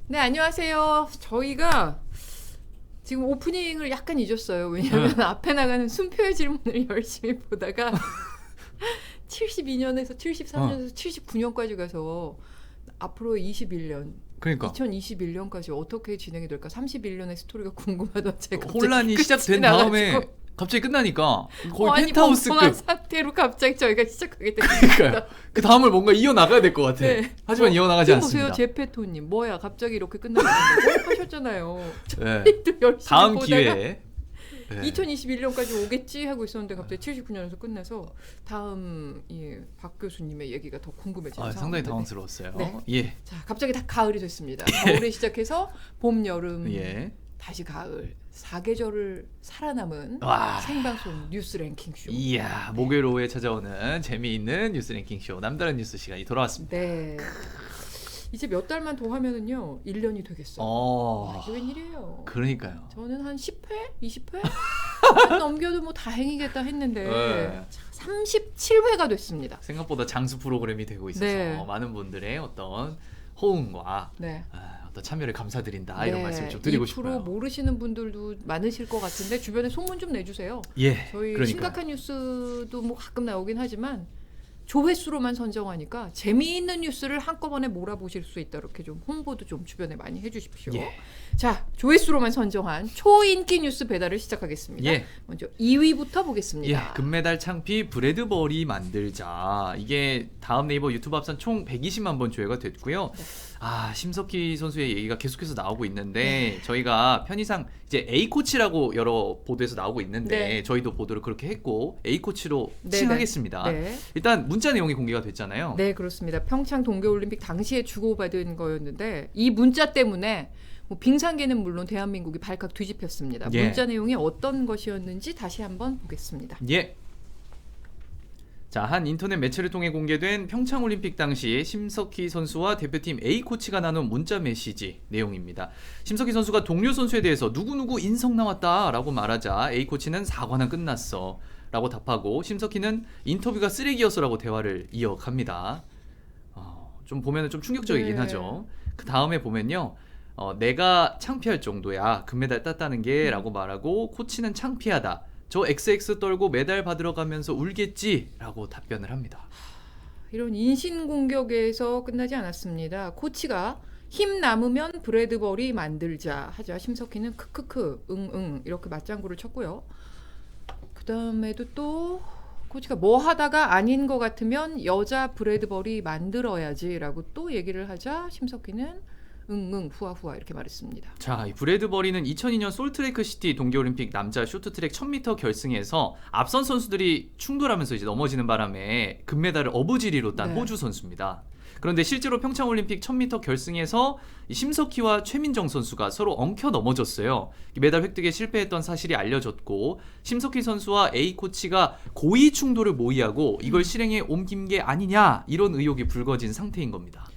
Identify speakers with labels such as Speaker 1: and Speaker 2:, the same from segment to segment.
Speaker 1: 네, 안녕하세요. 저희가 지금 오프닝을 약간 잊었어요. 왜냐하면 앞에 나가는 순표의 질문을 열심히 보다가 72년에서 73년에서 79년까지 가서 앞으로 21년,
Speaker 2: 그러니까
Speaker 1: 2021년까지 어떻게 진행이 될까? 31년의 스토리가 궁금하던 제가
Speaker 2: 혼란이 시작된 다음에 갑자기 끝나니까 거의 펜트하우스급
Speaker 1: 뻔뻔한 상태로 갑자기 저희가 시작하게 됐어요.
Speaker 2: 그러니까요. 그 다음을 뭔가 이어나가야 될 것 같아.
Speaker 1: 네.
Speaker 2: 하지만 이어나가지
Speaker 1: 지금
Speaker 2: 않습니다.
Speaker 1: 보세요, 제페토님. 뭐야, 갑자기 이렇게 끝나는다고 하셨잖아요.
Speaker 2: 네.
Speaker 1: 저희도 열심히
Speaker 2: 다음
Speaker 1: 보다가
Speaker 2: 기회에
Speaker 1: 2021년까지 오겠지 하고 있었는데 갑자기 79년에서 끝나서 다음 박 교수님의 얘기가 더 궁금해지는
Speaker 2: 상당히
Speaker 1: 상황인데.
Speaker 2: 당황스러웠어요.
Speaker 1: 네.
Speaker 2: 예.
Speaker 1: 자, 갑자기 다 가을이 됐습니다. 겨울에 시작해서 봄, 여름,
Speaker 2: 예.
Speaker 1: 다시 가을, 4계절을 살아남은
Speaker 2: 와.
Speaker 1: 생방송 뉴스 랭킹 쇼.
Speaker 2: 이야, 목요일 오후에 찾아오는 재미있는 뉴스 랭킹 쇼 남다른 뉴스 시간이 돌아왔습니다.
Speaker 1: 네. 이제 몇 달만 더 하면은요 1년이 되겠어요. 이게 웬일이에요.
Speaker 2: 그러니까요.
Speaker 1: 저는 한 10회? 20회? 넘겨도 뭐 다행이겠다 했는데
Speaker 2: 네.
Speaker 1: 37회가 됐습니다.
Speaker 2: 생각보다 장수 프로그램이 되고 있어서
Speaker 1: 네.
Speaker 2: 많은 분들의 어떤 호응과
Speaker 1: 네.
Speaker 2: 어떤 참여를 감사드린다 이런 말씀을 좀 드리고
Speaker 1: 이 프로
Speaker 2: 싶어요.
Speaker 1: 모르시는 분들도 많으실 것 같은데 주변에 소문 좀 내주세요.
Speaker 2: 예.
Speaker 1: 저희
Speaker 2: 그러니까요.
Speaker 1: 심각한 뉴스도 뭐 가끔 나오긴 하지만 조회수로만 선정하니까 재미있는 뉴스를 한꺼번에 몰아보실 수 있다. 이렇게 좀 홍보도 좀 주변에 많이 해주십시오.
Speaker 2: 예.
Speaker 1: 자, 조회수로만 선정한 초인기 뉴스 배달을 시작하겠습니다.
Speaker 2: 예.
Speaker 1: 먼저 2위부터 보겠습니다.
Speaker 2: 예, 금메달 창피 브래드버리 만들자. 이게 다음 네이버 유튜브 합산 총 120만 번 조회가 됐고요.
Speaker 1: 네.
Speaker 2: 심석희 선수의 얘기가 계속해서 나오고 있는데 저희가 편의상 이제 A 코치라고 여러 보도에서 나오고 있는데
Speaker 1: 네.
Speaker 2: 저희도 보도를 그렇게 했고 A 코치로
Speaker 1: 네,
Speaker 2: 칭하겠습니다.
Speaker 1: 네.
Speaker 2: 일단 문자 내용이 공개가 됐잖아요.
Speaker 1: 네, 그렇습니다. 평창 동계올림픽 당시에 주고받은 거였는데 이 문자 때문에 뭐 빙상계는 물론 대한민국이 발칵 뒤집혔습니다.
Speaker 2: 예.
Speaker 1: 문자 내용이 어떤 것이었는지 다시 한번 보겠습니다.
Speaker 2: 예. 자, 한 인터넷 매체를 통해 공개된 평창올림픽 당시 심석희 선수와 대표팀 A 코치가 나눈 문자 메시지 내용입니다. 심석희 선수가 동료 선수에 대해서 누구누구 인성 나왔다라고 말하자 A 코치는 사과는 끝났어 라고 답하고 심석희는 인터뷰가 쓰레기였어라고 대화를 이어갑니다. 좀 보면 좀 충격적이긴
Speaker 1: 네.
Speaker 2: 하죠. 그 다음에 보면요. 내가 창피할 정도야 금메달 땄다는 게 라고 말하고 코치는 창피하다. 저 XX 떨고 메달 받으러 가면서 울겠지 라고 답변을 합니다.
Speaker 1: 이런 인신공격에서 끝나지 않았습니다. 코치가 힘 남으면 브래드버리 만들자 하자 심석희는 크크크 응응 이렇게 맞장구를 쳤고요. 그 다음에도 또 코치가 뭐 하다가 아닌 것 같으면 여자 브래드버리 만들어야지 라고 또 얘기를 하자 심석희는 응응 후아후아 이렇게 말했습니다.
Speaker 2: 자, 이 브래드버리는 2002년 솔트레이크 시티 동계올림픽 남자 쇼트트랙 1000m 결승에서 앞선 선수들이 충돌하면서 이제 넘어지는 바람에 금메달을 어부지리로 딴
Speaker 1: 네.
Speaker 2: 호주 선수입니다. 그런데 실제로 평창올림픽 1000m 결승에서 이 심석희와 최민정 선수가 서로 엉켜 넘어졌어요. 메달 획득에 실패했던 사실이 알려졌고 심석희 선수와 A 코치가 고의 충돌을 모의하고 이걸 실행에 옮긴 게 아니냐 이런 의혹이 불거진 상태인 겁니다.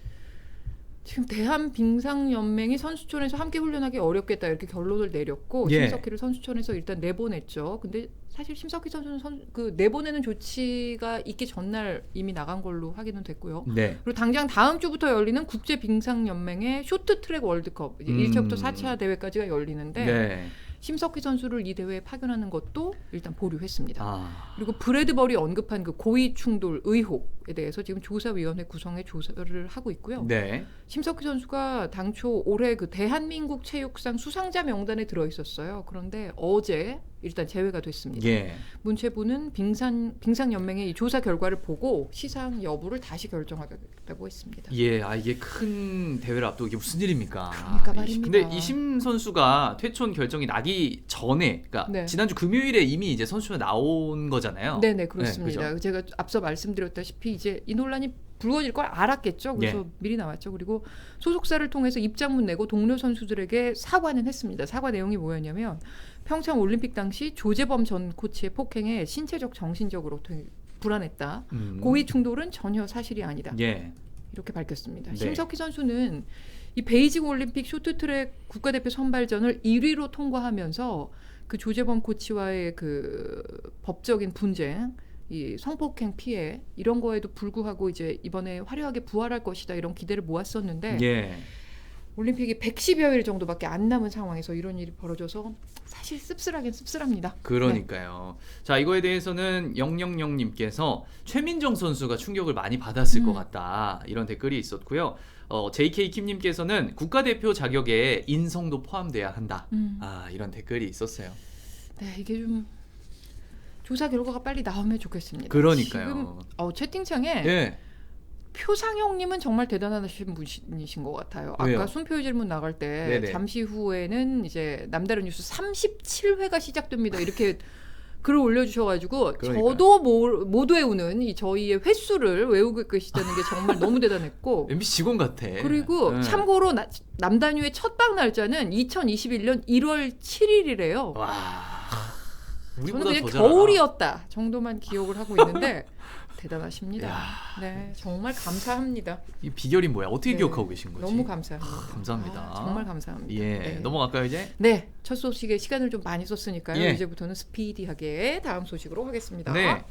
Speaker 1: 지금 대한빙상연맹이 선수촌에서 함께 훈련하기 어렵겠다 이렇게 결론을 내렸고
Speaker 2: 예.
Speaker 1: 심석희를 선수촌에서 일단 내보냈죠. 근데 사실 심석희 선수는 그 내보내는 조치가 있기 전날 이미 나간 걸로 확인은 됐고요.
Speaker 2: 네.
Speaker 1: 그리고 당장 다음 주부터 열리는 국제빙상연맹의 쇼트트랙 월드컵 이제 1차부터 4차 대회까지가 열리는데
Speaker 2: 네.
Speaker 1: 심석희 선수를 이 대회에 파견하는 것도 일단 보류했습니다. 그리고
Speaker 2: 아,
Speaker 1: 브래드버리 언급한 그 고의 충돌 의혹에 대해서 지금 조사위원회 구성해 조사를 하고 있고요.
Speaker 2: 네.
Speaker 1: 심석희 선수가 당초 올해 그 대한민국 체육상 수상자 명단에 들어 있었어요. 그런데 어제 일단 제외가 됐습니다.
Speaker 2: 예.
Speaker 1: 문체부는 빙상연맹의 이 조사 결과를 보고 시상 여부를 다시 결정하겠다고 했습니다.
Speaker 2: 예, 이게 큰 대회를 앞두고 이게 무슨 일입니까?
Speaker 1: 그러니까 말입니다.
Speaker 2: 근데 이심 선수가 퇴촌 결정이 나기 전에, 그러니까
Speaker 1: 네.
Speaker 2: 지난주 금요일에 이미 이제 선수가 나온 거잖아요.
Speaker 1: 네네 그렇습니다.
Speaker 2: 네, 그죠?
Speaker 1: 제가 앞서 말씀드렸다시피 이제 이 논란이 불거질 걸 알았겠죠. 그래서
Speaker 2: 예.
Speaker 1: 미리 나왔죠. 그리고 소속사를 통해서 입장문 내고 동료 선수들에게 사과는 했습니다. 사과 내용이 뭐였냐면 평창 올림픽 당시 조재범 전 코치의 폭행에 신체적 정신적으로 되게 불안했다. 고의 충돌은 전혀 사실이 아니다.
Speaker 2: 예.
Speaker 1: 이렇게 밝혔습니다.
Speaker 2: 네.
Speaker 1: 심석희 선수는 이 베이징 올림픽 쇼트트랙 국가대표 선발전을 1위로 통과하면서 그 조재범 코치와의 그 법적인 분쟁, 이 성폭행 피해 이런 거에도 불구하고 이제 이번에 화려하게 부활할 것이다 이런 기대를 모았었는데
Speaker 2: 예.
Speaker 1: 올림픽이 110여 일 정도밖에 안 남은 상황에서 이런 일이 벌어져서 사실 씁쓸하긴 씁쓸합니다.
Speaker 2: 그러니까요. 자, 이거에 대해서는 000님께서 최민정 선수가 충격을 많이 받았을 것 같다. 이런 댓글이 있었고요. JK 킴님께서는 국가대표 자격에 인성도 포함돼야 한다. 이런 댓글이 있었어요.
Speaker 1: 네, 이게 좀 조사 결과가 빨리 나오면 좋겠습니다.
Speaker 2: 그러니까요.
Speaker 1: 지금 채팅창에
Speaker 2: 예.
Speaker 1: 표상형님은 정말 대단하신 분이신 것 같아요.
Speaker 2: 왜요?
Speaker 1: 아까 순표 질문 나갈 때
Speaker 2: 네네.
Speaker 1: 잠시 후에는 이제 남다른 뉴스 37회가 시작됩니다. 이렇게 글을 올려주셔가지고
Speaker 2: 그러니까요.
Speaker 1: 저도 못 외우는 이 저희의 횟수를 외우고 계시다는 게 정말 너무 대단했고
Speaker 2: MBC 직원 같아.
Speaker 1: 그리고
Speaker 2: 예.
Speaker 1: 참고로 남단위의 첫방 날짜는 2021년 1월 7일이래요.
Speaker 2: 와.
Speaker 1: 저는
Speaker 2: 우리보다
Speaker 1: 그냥
Speaker 2: 더 잘 알아.
Speaker 1: 겨울이었다 정도만 기억을 하고 있는데 대단하십니다.
Speaker 2: 야.
Speaker 1: 네, 정말 감사합니다.
Speaker 2: 이 비결이 뭐야? 어떻게
Speaker 1: 네,
Speaker 2: 기억하고 계신 거지?
Speaker 1: 너무 감사합니다.
Speaker 2: 감사합니다.
Speaker 1: 정말 감사합니다.
Speaker 2: 예.
Speaker 1: 네.
Speaker 2: 넘어갈까요, 이제?
Speaker 1: 네, 첫 소식에 시간을 좀 많이 썼으니까요.
Speaker 2: 예.
Speaker 1: 이제부터는 스피디하게 다음 소식으로 하겠습니다.
Speaker 2: 네.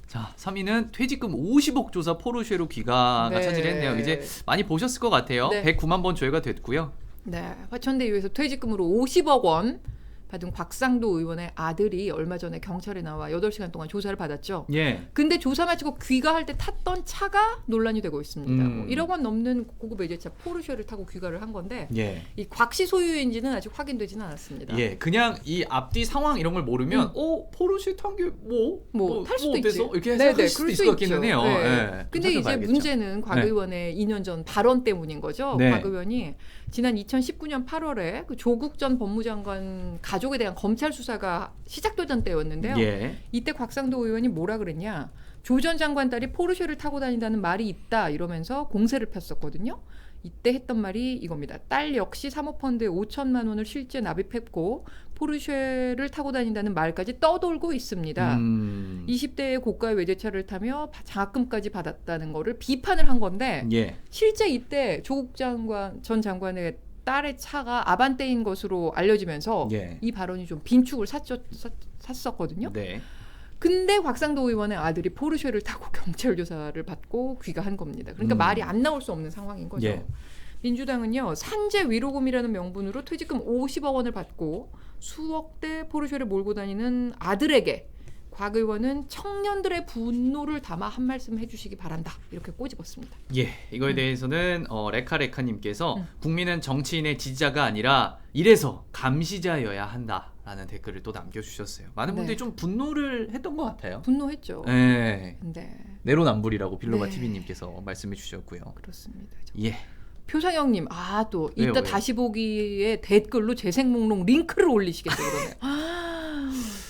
Speaker 2: 자, 3위는 퇴직금 50억 조사 포르쉐로 귀가가
Speaker 1: 네.
Speaker 2: 차지했네요. 이제 많이 보셨을 것 같아요.
Speaker 1: 네.
Speaker 2: 109만 번 조회가 됐고요.
Speaker 1: 네, 화천대유에서 퇴직금으로 50억 원 받은 곽상도 의원의 아들이 얼마 전에 경찰에 나와 8시간 동안 조사를 받았죠.
Speaker 2: 예.
Speaker 1: 근데 조사 마치고 귀가할 때 탔던 차가 논란이 되고 있습니다. 뭐 1억 원 넘는 고급 외제차 포르쉐를 타고 귀가를 한 건데
Speaker 2: 예.
Speaker 1: 이 곽씨 소유인지는 아직 확인되지는 않았습니다.
Speaker 2: 예. 그냥 이 앞뒤 상황 이런 걸 모르면 포르쉐 탄 게
Speaker 1: 탈 수도 있지.
Speaker 2: 어때서? 이렇게
Speaker 1: 네네,
Speaker 2: 생각할 수도
Speaker 1: 그럴
Speaker 2: 있을
Speaker 1: 수
Speaker 2: 것 같기는
Speaker 1: 있죠.
Speaker 2: 해요.
Speaker 1: 네.
Speaker 2: 예.
Speaker 1: 근데 이제
Speaker 2: 살펴봐야겠죠.
Speaker 1: 문제는 곽
Speaker 2: 네.
Speaker 1: 의원의 2년 전 발언 때문인 거죠.
Speaker 2: 네.
Speaker 1: 곽 의원이 지난 2019년 8월에 그 조국 전 법무장관 가족에 대한 검찰 수사가 시작되던 때였는데요.
Speaker 2: 예.
Speaker 1: 이때 곽상도 의원이 뭐라 그랬냐. 조 전 장관 딸이 포르쉐를 타고 다닌다는 말이 있다 이러면서 공세를 폈었거든요. 이때 했던 말이 이겁니다. 딸 역시 사모펀드에 5천만 원을 실제 납입했고 포르쉐를 타고 다닌다는 말까지 떠돌고 있습니다. 20대의 고가의 외제차를 타며 장학금까지 받았다는 거를 비판을 한 건데
Speaker 2: 예.
Speaker 1: 실제 이때 조국 전 장관의 딸의 차가 아반떼인 것으로 알려지면서
Speaker 2: 예.
Speaker 1: 이 발언이 좀 빈축을 샀었거든요.
Speaker 2: 네.
Speaker 1: 근데 곽상도 의원의 아들이 포르쉐를 타고 경찰 조사를 받고 귀가한 겁니다. 그러니까 말이 안 나올 수 없는 상황인 거죠.
Speaker 2: 예.
Speaker 1: 민주당은요. 산재 위로금이라는 명분으로 퇴직금 50억 원을 받고 수억대 포르쉐를 몰고 다니는 아들에게 곽 의원은 청년들의 분노를 담아 한 말씀 해주시기 바란다. 이렇게 꼬집었습니다.
Speaker 2: 예, 이거에 대해서는 레카레카님께서 국민은 정치인의 지지자가 아니라 이래서 감시자여야 한다라는 댓글을 또 남겨주셨어요. 많은 분들이
Speaker 1: 네.
Speaker 2: 좀 분노를 했던 것 같아요.
Speaker 1: 분노했죠.
Speaker 2: 네,
Speaker 1: 네,
Speaker 2: 내로남불이라고 빌로바
Speaker 1: 네.
Speaker 2: TV님께서 말씀해 주셨고요.
Speaker 1: 그렇습니다.
Speaker 2: 예,
Speaker 1: 표상형님, 또
Speaker 2: 왜요,
Speaker 1: 이따
Speaker 2: 왜요?
Speaker 1: 다시 보기에 댓글로 재생 목록 링크를 올리시겠다 그러네요.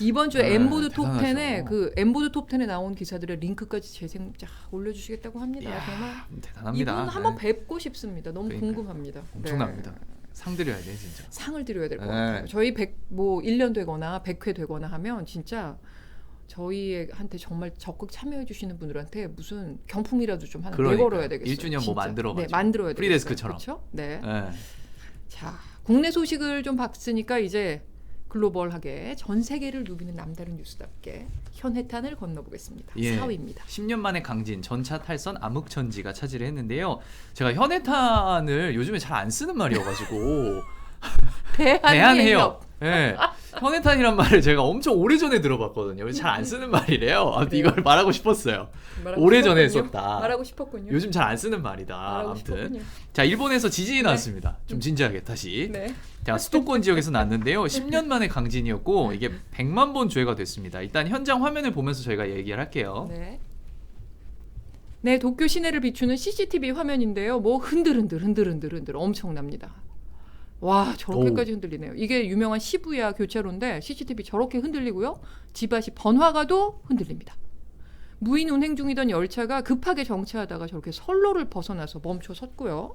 Speaker 1: 이번 주
Speaker 2: 네,
Speaker 1: 엠보드
Speaker 2: 대단하죠.
Speaker 1: 톱10에 그 엠보드 톱10에 나온 기사들의 링크까지 재생 올려주시겠다고 합니다.
Speaker 2: 이야,
Speaker 1: 정말
Speaker 2: 대단합니다.
Speaker 1: 이분 한번
Speaker 2: 네.
Speaker 1: 뵙고 싶습니다. 너무
Speaker 2: 그러니까요.
Speaker 1: 궁금합니다.
Speaker 2: 엄청납니다.
Speaker 1: 네.
Speaker 2: 상 드려야 돼 진짜.
Speaker 1: 상을 드려야 될 것
Speaker 2: 네.
Speaker 1: 같아요. 저희 1년 되거나 100회 되거나 하면 진짜 저희한테 정말 적극 참여해 주시는 분들한테 무슨 경품이라도 좀 하나
Speaker 2: 그러니까요.
Speaker 1: 내걸어야 되겠어요.
Speaker 2: 1주년 뭐
Speaker 1: 진짜.
Speaker 2: 만들어가지고.
Speaker 1: 네, 만들어야 되겠어요.
Speaker 2: 프리데스크처럼.
Speaker 1: 그렇죠? 네.
Speaker 2: 네.
Speaker 1: 자, 국내 소식을 좀 봤으니까 이제 글로벌하게 전 세계를 누비는 남다른 뉴스답게 현해탄을 건너보겠습니다.
Speaker 2: 예.
Speaker 1: 4위입니다.
Speaker 2: 10년 만에 강진 전차 탈선 암흑천지가 차지를 했는데요. 제가 현해탄을 요즘에 잘 안 쓰는 말이어가지고 대한해협. 예. 현해탄이란 말을 제가 엄청 오래전에 들어봤거든요. 잘 안 쓰는 말이래요. 아무튼
Speaker 1: 네.
Speaker 2: 이걸 말하고 싶었어요.
Speaker 1: 말하고
Speaker 2: 오래전에
Speaker 1: 싶었군요.
Speaker 2: 썼다.
Speaker 1: 말하고 싶었군요.
Speaker 2: 요즘 잘 안 쓰는 말이다.
Speaker 1: 말하고
Speaker 2: 아무튼
Speaker 1: 싶었군요.
Speaker 2: 자, 일본에서 지진이 났습니다. 좀 진지하게 다시.
Speaker 1: 네.
Speaker 2: 자, 수도권 지역에서 났는데요. 10년 만에 강진이었고 이게 100만 번 조회가 됐습니다. 일단 현장 화면을 보면서 저희가 얘기를 할게요.
Speaker 1: 네. 네, 도쿄 시내를 비추는 CCTV 화면인데요. 뭐 흔들흔들 엄청납니다. 와, 저렇게까지 흔들리네요. 이게 유명한 시부야 교차로인데 CCTV 저렇게 흔들리고요. 지바시 번화가도 흔들립니다. 무인 운행 중이던 열차가 급하게 정체하다가 저렇게 선로를 벗어나서 멈춰 섰고요.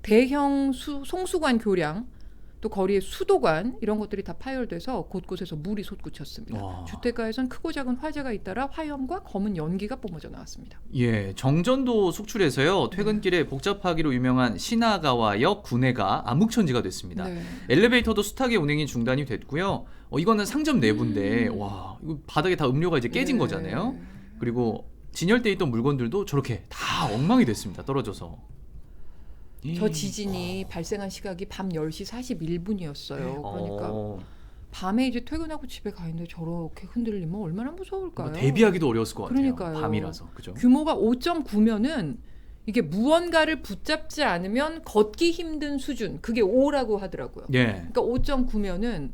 Speaker 1: 대형 송수관 교량, 또 거리의 수도관 이런 것들이 다 파열돼서 곳곳에서 물이 솟구쳤습니다.
Speaker 2: 와.
Speaker 1: 주택가에선 크고 작은 화재가 잇따라 화염과 검은 연기가 뿜어져 나왔습니다.
Speaker 2: 예, 정전도 속출해서요. 퇴근길에 복잡하기로 유명한 시나가와역 구내가 암흑천지가 됐습니다.
Speaker 1: 네.
Speaker 2: 엘리베이터도 숱하게 운행이 중단이 됐고요. 이거는 상점 내부인데 와, 이거 바닥에 다 음료가 이제 깨진
Speaker 1: 네.
Speaker 2: 거잖아요. 그리고 진열돼 있던 물건들도 저렇게 다 엉망이 됐습니다. 떨어져서.
Speaker 1: 저 지진이 발생한 시각이 밤 10시 41분이었어요. 그러니까 밤에 이제 퇴근하고 집에 가 있는데 저렇게 흔들리면 얼마나 무서울까요?
Speaker 2: 뭐 대비하기도 어려웠을 것 같아요.
Speaker 1: 그러니까요.
Speaker 2: 밤이라서. 그죠?
Speaker 1: 규모가 5.9면은 이게 무언가를 붙잡지 않으면 걷기 힘든 수준. 그게 5라고 하더라고요.
Speaker 2: 예.
Speaker 1: 그러니까 5.9면은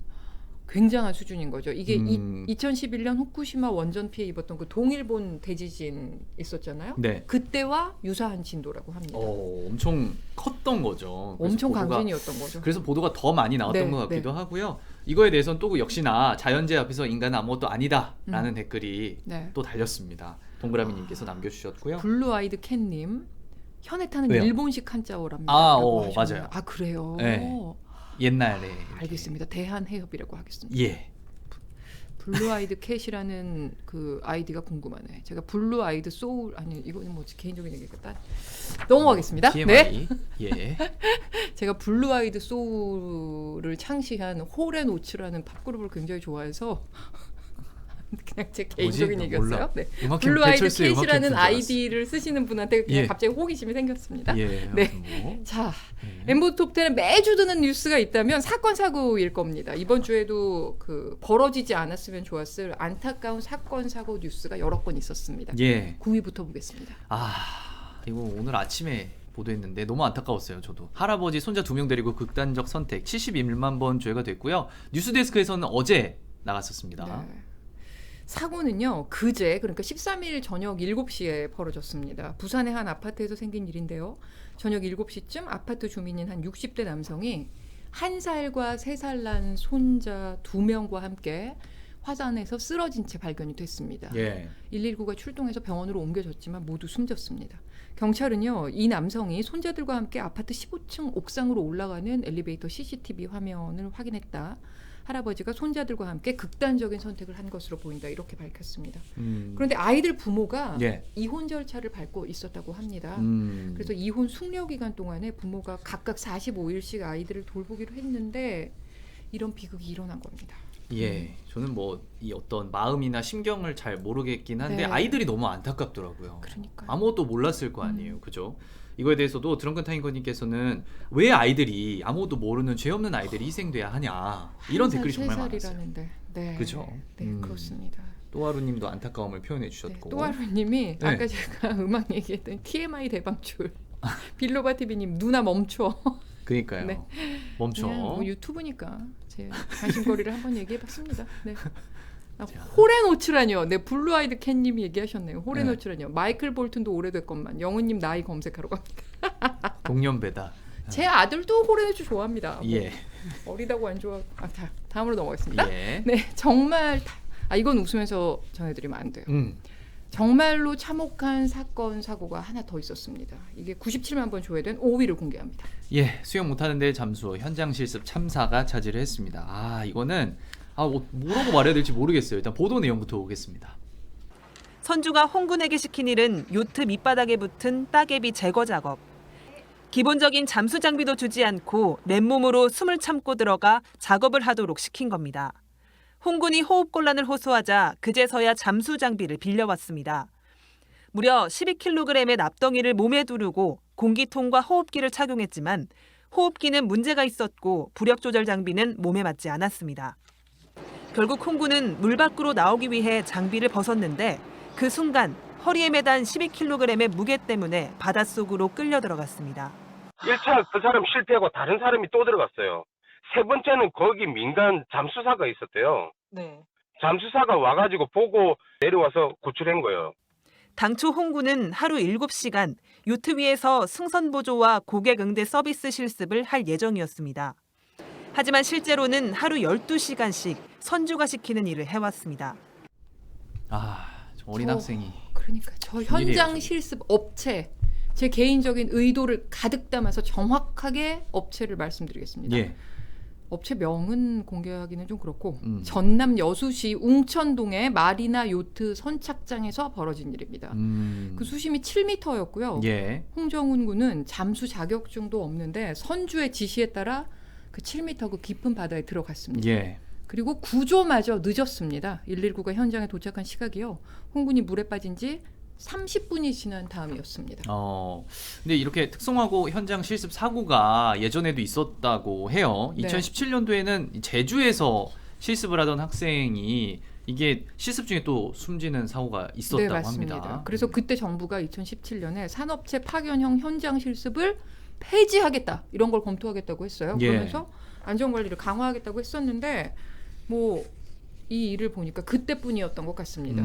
Speaker 1: 굉장한 수준인 거죠. 이게 2011년 후쿠시마 원전 피해 입었던 그 동일본 대지진 있었잖아요.
Speaker 2: 네.
Speaker 1: 그때와 유사한 진도라고 합니다.
Speaker 2: 엄청 컸던 거죠. 그래서
Speaker 1: 엄청
Speaker 2: 보도가-
Speaker 1: 강진이었던 거죠.
Speaker 2: 그래서 보도가 더 많이 나왔던
Speaker 1: 네,
Speaker 2: 것 같기도 하고요. 이거에 대해서는 또 역시나 자연재해 앞에서 인간은 아무것도 아니다라는 댓글이
Speaker 1: 네.
Speaker 2: 또 달렸습니다. 동그라미님께서 남겨주셨고요.
Speaker 1: 블루 아이드 캔님 현해타는
Speaker 2: 왜요?
Speaker 1: 일본식 한자어랍니다.
Speaker 2: 아,
Speaker 1: 라고
Speaker 2: 맞아요.
Speaker 1: 하셨네요. 아 그래요?
Speaker 2: 네. 옛날에 이렇게.
Speaker 1: 알겠습니다. 대한해협이라고 하겠습니다.
Speaker 2: 예.
Speaker 1: 블루 아이드 캣이라는 그 아이디가 궁금하네. 제가 블루 아이드 소울 아니 이거는 뭐 개인적인 얘기겠다. 넘어가겠습니다.
Speaker 2: TMI.
Speaker 1: 네.
Speaker 2: 예.
Speaker 1: 제가 블루 아이드 소울을 창시한 홀앤오츠라는 팝그룹을 굉장히 좋아해서 그냥 제 개인적인
Speaker 2: 뭐지?
Speaker 1: 얘기였어요.
Speaker 2: 몰라.
Speaker 1: 네.
Speaker 2: 음악
Speaker 1: 블루 아이드
Speaker 2: 배철수의 음악
Speaker 1: 캣이라는
Speaker 2: 캠프인 줄 알았어.
Speaker 1: 아이디를 쓰시는 분한테 그냥
Speaker 2: 예.
Speaker 1: 갑자기 호기심이 생겼습니다.
Speaker 2: 예.
Speaker 1: 네.
Speaker 2: 아무튼 뭐.
Speaker 1: 자,
Speaker 2: 예.
Speaker 1: 엠보 톱10에 매주 드는 뉴스가 있다면 사건 사고일 겁니다. 이번 주에도 그 벌어지지 않았으면 좋았을 안타까운 사건 사고 뉴스가 여러 건 있었습니다.
Speaker 2: 예.
Speaker 1: 9위부터 보겠습니다.
Speaker 2: 이거 오늘 아침에 보도했는데 너무 안타까웠어요. 저도 할아버지 손자 2명 데리고 극단적 선택 71만 번 조회가 됐고요. 뉴스데스크에서는 어제 나갔었습니다.
Speaker 1: 네. 사고는요 그제 그러니까 13일 저녁 7시에 벌어졌습니다. 부산의 한 아파트에서 생긴 일인데요. 저녁 7시쯤 아파트 주민인 한 60대 남성이 1살과 3살 난 손자 2명과 함께 화단에서 쓰러진 채 발견이 됐습니다.
Speaker 2: 예.
Speaker 1: 119가 출동해서 병원으로 옮겨졌지만 모두 숨졌습니다. 경찰은요 이 남성이 손자들과 함께 아파트 15층 옥상으로 올라가는 엘리베이터 CCTV 화면을 확인했다. 할아버지가 손자들과 함께 극단적인 선택을 한 것으로 보인다. 이렇게 밝혔습니다. 그런데 아이들 부모가
Speaker 2: 예.
Speaker 1: 이혼 절차를 밟고 있었다고 합니다. 그래서 이혼 숙려 기간 동안에 부모가 각각 45일씩 아이들을 돌보기로 했는데 이런 비극이 일어난 겁니다.
Speaker 2: 예. 저는 뭐 이 어떤 마음이나 심경을 잘 모르겠긴 한데
Speaker 1: 네.
Speaker 2: 아이들이 너무 안타깝더라고요.
Speaker 1: 그러니까요.
Speaker 2: 아무것도 몰랐을 거 아니에요. 그죠? 이거에 대해서도 드렁큰 타임거님께서는 왜 아이들이 아무것도 모르는 죄 없는 아이들이 희생돼야 하냐 이런 댓글이 정말 많았어요.
Speaker 1: 3살이라는데. 네.
Speaker 2: 그죠?
Speaker 1: 네, 그렇습니다.
Speaker 2: 또하루님도 안타까움을 표현해
Speaker 1: 네,
Speaker 2: 주셨고
Speaker 1: 또하루님이
Speaker 2: 네.
Speaker 1: 아까 제가 음악 얘기했던 TMI 대방출 빌로바 TV님 누나 멈춰.
Speaker 2: 그러니까요.
Speaker 1: 네.
Speaker 2: 멈춰.
Speaker 1: 그냥 뭐 유튜브니까 제 관심거리를 한번 얘기해봤습니다. 네.
Speaker 2: 자.
Speaker 1: 홀앤오츠라뇨. 네, 블루 아이드 캔님이 얘기하셨네요.
Speaker 2: 네.
Speaker 1: 홀앤오츠라뇨. 마이클 볼튼도 오래됐건만 영은님 나이 검색하러 갑니다.
Speaker 2: 동년배다.
Speaker 1: 제 아들도 홀앤오츠 좋아합니다. 뭐
Speaker 2: 예.
Speaker 1: 어리다고 안 좋아. 다음으로 넘어가겠습니다.
Speaker 2: 예.
Speaker 1: 네, 정말 이건 웃으면서 전해드리면 안 돼요. 정말로 참혹한 사건 사고가 하나 더 있었습니다. 이게 97만 번 조회된 5위를 공개합니다.
Speaker 2: 예. 수영 못하는데 잠수 현장 실습 참사가 차지를 했습니다. 이거는 뭐라고 말해야 될지 모르겠어요. 일단 보도 내용부터 보겠습니다.
Speaker 3: 선주가 홍군에게 시킨 일은 요트 밑바닥에 붙은 따개비 제거 작업. 기본적인 잠수 장비도 주지 않고 맨몸으로 숨을 참고 들어가 작업을 하도록 시킨 겁니다. 홍군이 호흡곤란을 호소하자 그제서야 잠수 장비를 빌려왔습니다. 무려 12kg의 납덩이를 몸에 두르고 공기통과 호흡기를 착용했지만 호흡기는 문제가 있었고 부력 조절 장비는 몸에 맞지 않았습니다. 결국 홍군은 물 밖으로 나오기 위해 장비를 벗었는데 그 순간 허리에 매단 12kg의 무게 때문에 바닷속으로 끌려 들어갔습니다.
Speaker 4: 1차 그 사람 실패하고 다른 사람이 또 들어갔어요. 세 번째는 거기 민간 잠수사가 있었대요.
Speaker 3: 네.
Speaker 4: 잠수사가 와가지고 보고 내려와서 구출한 거예요.
Speaker 3: 당초 홍군은 하루 7시간 요트 위에서 승선 보조와 고객 응대 서비스 실습을 할 예정이었습니다. 하지만 실제로는 하루 12시간씩 선주가 시키는 일을 해왔습니다.
Speaker 2: 저 어린 학생이
Speaker 1: 그러니까 저
Speaker 2: 큰일이에요,
Speaker 1: 현장
Speaker 2: 저게.
Speaker 1: 실습 업체 제 개인적인 의도를 가득 담아서 정확하게 업체를 말씀드리겠습니다.
Speaker 2: 예.
Speaker 1: 업체 명은 공개하기는 좀 그렇고
Speaker 2: 전남
Speaker 1: 전남 여수시 웅천동의 마리나 요트 선착장에서 벌어진 일입니다. 그 수심이 7m였고요.
Speaker 2: 예.
Speaker 1: 홍정훈 군은 잠수 자격증도 없는데 선주의 지시에 따라 그 7m 그 깊은 바다에 들어갔습니다.
Speaker 2: 예.
Speaker 1: 그리고 구조마저 늦었습니다. 119가 현장에 도착한 시각이요. 홍 군이 물에 빠진 지 30분이 지난 다음이었습니다.
Speaker 2: 근데 이렇게 특성화고 현장 실습 사고가 예전에도 있었다고 해요.
Speaker 1: 네.
Speaker 2: 2017년도에는 제주에서 실습을 하던 학생이 이게 실습 중에 또 숨지는 사고가 있었다고
Speaker 1: 네, 맞습니다.
Speaker 2: 합니다.
Speaker 1: 그래서 그때 정부가 2017년에 산업체 파견형 현장 실습을 폐지하겠다 이런 걸 검토하겠다고 했어요.
Speaker 2: 예.
Speaker 1: 그러면서 안전관리를 강화하겠다고 했었는데 뭐 이 일을 보니까 그때뿐이었던 것 같습니다.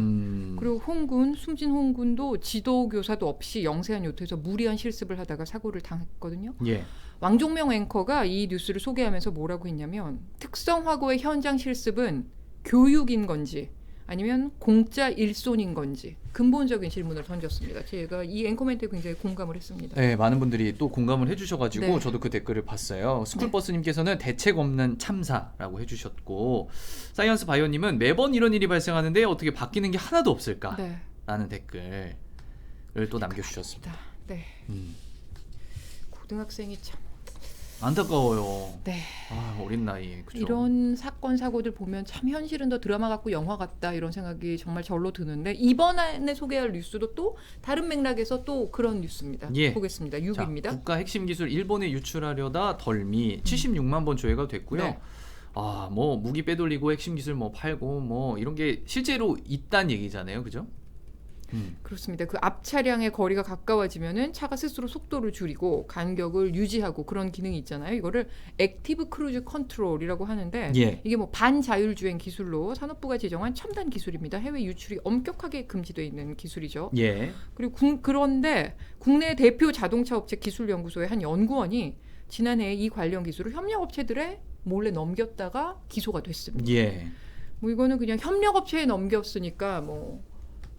Speaker 1: 그리고 홍군, 숨진 홍군도 지도교사도 없이 영세한 요트에서 무리한 실습을 하다가 사고를 당했거든요.
Speaker 2: 예.
Speaker 1: 왕종명 앵커가 이 뉴스를 소개하면서 뭐라고 했냐면 특성화고의 현장 실습은 교육인 건지 아니면 공짜 일손인 건지 근본적인 질문을 던졌습니다. 제가 이 앵커 멘트에 굉장히 공감을 했습니다.
Speaker 2: 네, 많은 분들이 또 공감을 해주셔가지고
Speaker 1: 네.
Speaker 2: 저도 그 댓글을 봤어요. 스쿨버스님께서는 대책 없는 참사라고 해주셨고 사이언스 바이오님은 매번 이런 일이 발생하는데 어떻게 바뀌는 게 하나도 없을까?
Speaker 1: 네.
Speaker 2: 라는 댓글을 또 남겨주셨습니다.
Speaker 1: 네. 고등학생이 참
Speaker 2: 안타까워요.
Speaker 1: 네.
Speaker 2: 어린 나이에 그죠?
Speaker 1: 이런 사건 사고들 보면 참 현실은 더 드라마 같고 영화 같다 이런 생각이 정말 절로 드는데 이번에 소개할 뉴스도 또 다른 맥락에서 또 그런 뉴스입니다.
Speaker 2: 예.
Speaker 1: 보겠습니다. 6위입니다.
Speaker 2: 자, 국가 핵심 기술 일본에 유출하려다 덜미 76만 번 조회가 됐고요.
Speaker 1: 네.
Speaker 2: 뭐 무기 빼돌리고 핵심 기술 뭐 팔고 뭐 이런 게 실제로 있단 얘기잖아요, 그죠?
Speaker 1: 그렇습니다. 그 앞 차량의 거리가 가까워지면은 차가 스스로 속도를 줄이고 간격을 유지하고 그런 기능이 있잖아요. 이거를 액티브 크루즈 컨트롤이라고 하는데
Speaker 2: 예.
Speaker 1: 이게 뭐 반자율주행 기술로 산업부가 지정한 첨단 기술입니다. 해외 유출이 엄격하게 금지되어 있는 기술이죠.
Speaker 2: 예.
Speaker 1: 그리고 그런데 국내 대표 자동차 업체 기술연구소의 한 연구원이 지난해 이 관련 기술을 협력업체들에 몰래 넘겼다가 기소가 됐습니다.
Speaker 2: 예.
Speaker 1: 뭐 이거는 그냥 협력업체에 넘겼으니까 뭐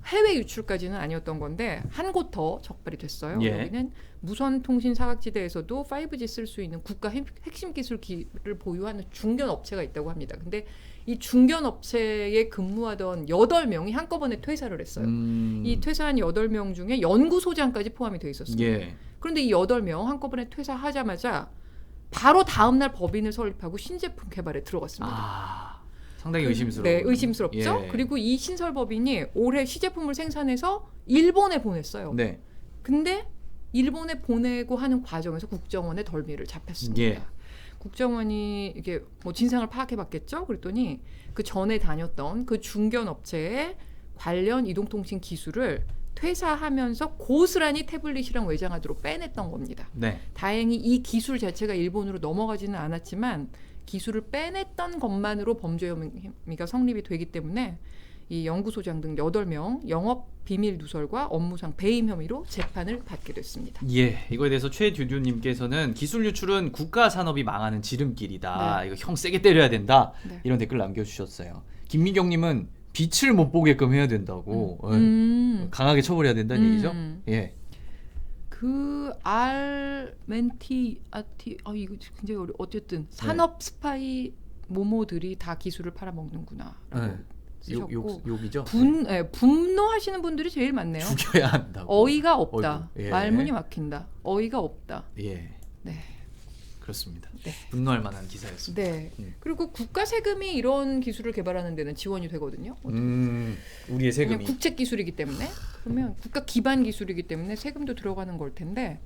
Speaker 1: 해외 유출까지는 아니었던 건데 한 곳 더 적발이 됐어요.
Speaker 2: 예.
Speaker 1: 여기는 무선통신 사각지대에서도 5G 쓸 수 있는 국가 핵심 기술을 보유하는 중견 업체가 있다고 합니다. 근데 이 중견 업체에 근무하던 8명이 한꺼번에 퇴사를 했어요. 이 퇴사한 8명 중에 연구소장까지 포함이 돼 있었습니다.
Speaker 2: 예.
Speaker 1: 그런데 이 8명 한꺼번에 퇴사하자마자 바로 다음 날 법인을 설립하고 신제품 개발에 들어갔습니다.
Speaker 2: 상당히 의심스러워.
Speaker 1: 네, 의심스럽죠.
Speaker 2: 예.
Speaker 1: 그리고 이 신설법인이 올해 시제품을 생산해서 일본에 보냈어요.
Speaker 2: 네.
Speaker 1: 근데 일본에 보내고 하는 과정에서 국정원의 덜미를 잡혔습니다.
Speaker 2: 예.
Speaker 1: 국정원이 이게 뭐 진상을 파악해봤겠죠. 그랬더니 그 전에 다녔던 그 중견 업체의 관련 이동통신 기술을 퇴사하면서 고스란히 태블릿이랑 외장하드로 빼냈던 겁니다.
Speaker 2: 네.
Speaker 1: 다행히 이 기술 자체가 일본으로 넘어가지는 않았지만 기술을 빼냈던 것만으로 범죄 혐의가 성립이 되기 때문에 이 연구소장 등 8명 영업 비밀 누설과 업무상 배임 혐의로 재판을 받게 됐습니다.
Speaker 2: 예, 이거에 대해서 최듀듀님께서는 기술 유출은 국가 산업이 망하는 지름길이다.
Speaker 1: 네.
Speaker 2: 이거 형 세게 때려야 된다.
Speaker 1: 네.
Speaker 2: 이런 댓글 남겨주셨어요. 김미경님은 빛을 못 보게끔 해야 된다고 강하게 처벌해야 된다는 얘기죠. 예.
Speaker 1: 그 알멘티 아티 이거 굉장히 어쨌든 산업 스파이 모모들이 다 기술을 팔아먹는구나라고
Speaker 2: 네.
Speaker 1: 쓰셨고
Speaker 2: 욕이죠.
Speaker 1: 분노하시는 분들이 제일 많네요.
Speaker 2: 죽여야 한다고.
Speaker 1: 어이가 없다.
Speaker 2: 어이구, 예.
Speaker 1: 말문이 막힌다. 어이가 없다.
Speaker 2: 예.
Speaker 1: 네.
Speaker 2: 그렇습니다.
Speaker 1: 네.
Speaker 2: 분노할 만한 기사였습니다.
Speaker 1: 네. 그리고 국가 세금이 이런 기술을 개발하는 데는 지원이 되거든요.
Speaker 2: 우리의
Speaker 1: 그냥
Speaker 2: 세금이.
Speaker 1: 국책 기술이기 때문에 그러면 국가 기반 기술이기 때문에 세금도 들어가는 걸 텐데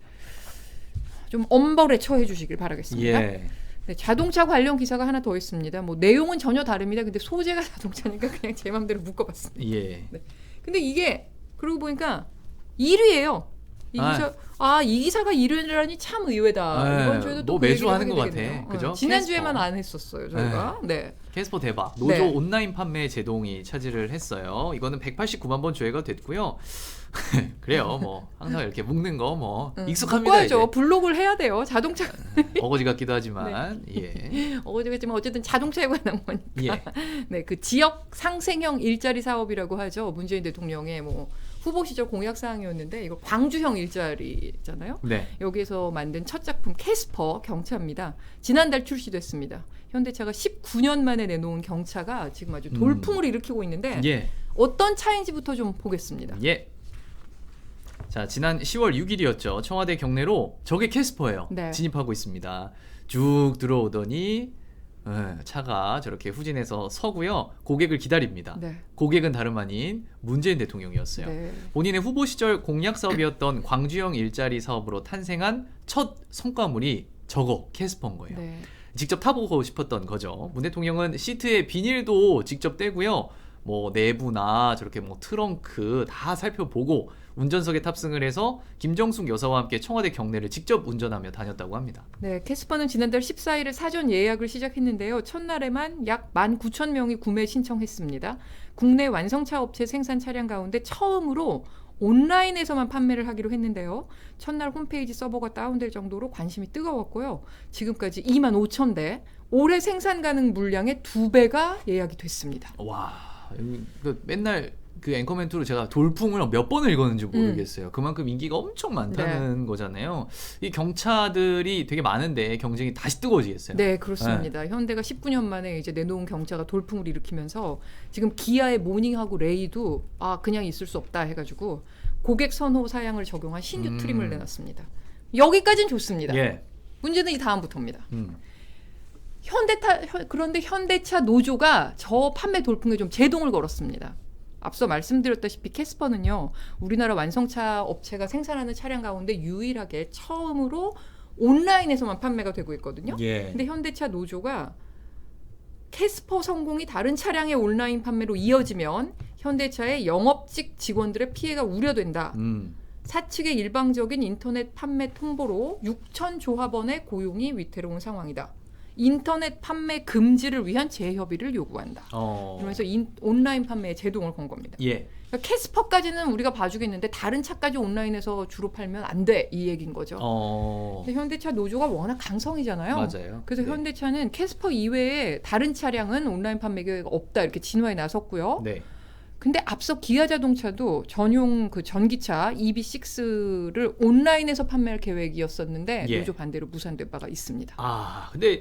Speaker 1: 좀 엄벌에 처해 주시길 바라겠습니다.
Speaker 2: 예.
Speaker 1: 네, 자동차 관련 기사가 하나 더 있습니다. 뭐 내용은 전혀 다릅니다. 근데 소재가 자동차니까 그냥 제 마음대로 묶어봤습니다.
Speaker 2: 예.
Speaker 1: 네. 근데 이게 그러고 보니까 1위예요. 이 기사가 1위라니 참 의외다. 이번 주에도 또
Speaker 2: 뭐
Speaker 1: 그
Speaker 2: 매주
Speaker 1: 얘기를
Speaker 2: 하는 것
Speaker 1: 하게
Speaker 2: 같아.
Speaker 1: 되겠네요.
Speaker 2: 그죠?
Speaker 1: 지난주에만 안 했었어요, 저희가. 네.
Speaker 2: 캐스퍼 대박. 노조
Speaker 1: 네.
Speaker 2: 온라인 판매 제동이 차지를 했어요. 이거는 189만 번 조회가 됐고요. 그래요. 뭐 항상 이렇게 묶는 거 뭐 익숙합니다.
Speaker 1: 묶어야죠.
Speaker 2: 이제.
Speaker 1: 블록을 해야 돼요. 자동차
Speaker 2: 어거지 같기도 하지만 예.
Speaker 1: 어제겠지만 어쨌든 자동차에 관한 거니까.
Speaker 2: 예.
Speaker 1: 네, 그 지역 상생형 일자리 사업이라고 하죠. 문재인 대통령의 뭐 후보 시절 공약 사항이었는데 이거 광주형 일자리잖아요.
Speaker 2: 네.
Speaker 1: 여기에서 만든 첫 작품 캐스퍼 경차입니다. 지난달 출시됐습니다. 현대차가 19년 만에 내놓은 경차가 지금 아주 돌풍을 일으키고 있는데
Speaker 2: 예.
Speaker 1: 어떤 차인지부터 좀 보겠습니다.
Speaker 2: 예. 자, 지난 10월 6일이었죠. 청와대 경내로 저게 캐스퍼예요.
Speaker 1: 네.
Speaker 2: 진입하고 있습니다. 쭉 들어오더니 차가 저렇게 후진해서 서고요. 고객을 기다립니다.
Speaker 1: 네.
Speaker 2: 고객은 다름 아닌 문재인 대통령이었어요.
Speaker 1: 네.
Speaker 2: 본인의 후보 시절 공약 사업이었던 광주형 일자리 사업으로 탄생한 첫 성과물이 저거 캐스퍼인 거예요.
Speaker 1: 네.
Speaker 2: 직접 타보고 싶었던 거죠. 문 대통령은 시트에 비닐도 직접 떼고요. 뭐 내부나 저렇게 뭐 트렁크 다 살펴보고 운전석에 탑승을 해서 김정숙 여사와 함께 청와대 경내를 직접 운전하며 다녔다고 합니다.
Speaker 1: 네, 캐스퍼는 지난달 14일에 사전 예약을 시작했는데요. 첫날에만 약 19,000명이 구매 신청했습니다. 국내 완성차 업체 생산 차량 가운데 처음으로 온라인에서만 판매를 하기로 했는데요. 첫날 홈페이지 서버가 다운될 정도로 관심이 뜨거웠고요. 지금까지 25,000대, 올해 생산 가능 물량의 2배가 예약이 됐습니다.
Speaker 2: 와, 맨날 그 앵커맨 2로 제가 돌풍을 몇 번을 읽었는지 모르겠어요. 그만큼 인기가 엄청 많다는 거잖아요. 이 경차들이 되게 많은데 경쟁이 다시 뜨거워지겠어요.
Speaker 1: 네, 그렇습니다. 현대가 19년 만에 이제 내놓은 경차가 돌풍을 일으키면서 지금 기아의 모닝하고 레이도 그냥 있을 수 없다 해가지고 고객 선호 사양을 적용한 신규 트림을 내놨습니다. 여기까지는 좋습니다.
Speaker 2: 예.
Speaker 1: 문제는 이 다음부터입니다. 그런데 현대차 노조가 저 판매 돌풍에 좀 제동을 걸었습니다. 앞서 말씀드렸다시피 캐스퍼는요, 우리나라 완성차 업체가 생산하는 차량 가운데 유일하게 처음으로 온라인에서만 판매가 되고 있거든요.
Speaker 2: 예.
Speaker 1: 근데 현대차 노조가 캐스퍼 성공이 다른 차량의 온라인 판매로 이어지면 현대차의 영업직 직원들의 피해가 우려된다. 사측의 일방적인 인터넷 판매 통보로 6천 조합원의 고용이 위태로운 상황이다. 인터넷 판매 금지를 위한 재협의를 요구한다. 그러면서 온라인 판매에 제동을 건 겁니다.
Speaker 2: 예.
Speaker 1: 그러니까 캐스퍼까지는 우리가 봐주겠는데 다른 차까지 온라인에서 주로 팔면 안 돼, 이 얘기인 거죠. 근데 현대차 노조가 워낙 강성이잖아요.
Speaker 2: 맞아요.
Speaker 1: 그래서
Speaker 2: 네.
Speaker 1: 현대차는 캐스퍼 이외에 다른 차량은 온라인 판매가 없다, 이렇게 진화에 나섰고요.
Speaker 2: 네.
Speaker 1: 근데 앞서 기아자동차도 전용 그 전기차 EV6를 온라인에서 판매할 계획이었었는데
Speaker 2: 예.
Speaker 1: 노조 반대로 무산된 바가 있습니다.
Speaker 2: 근데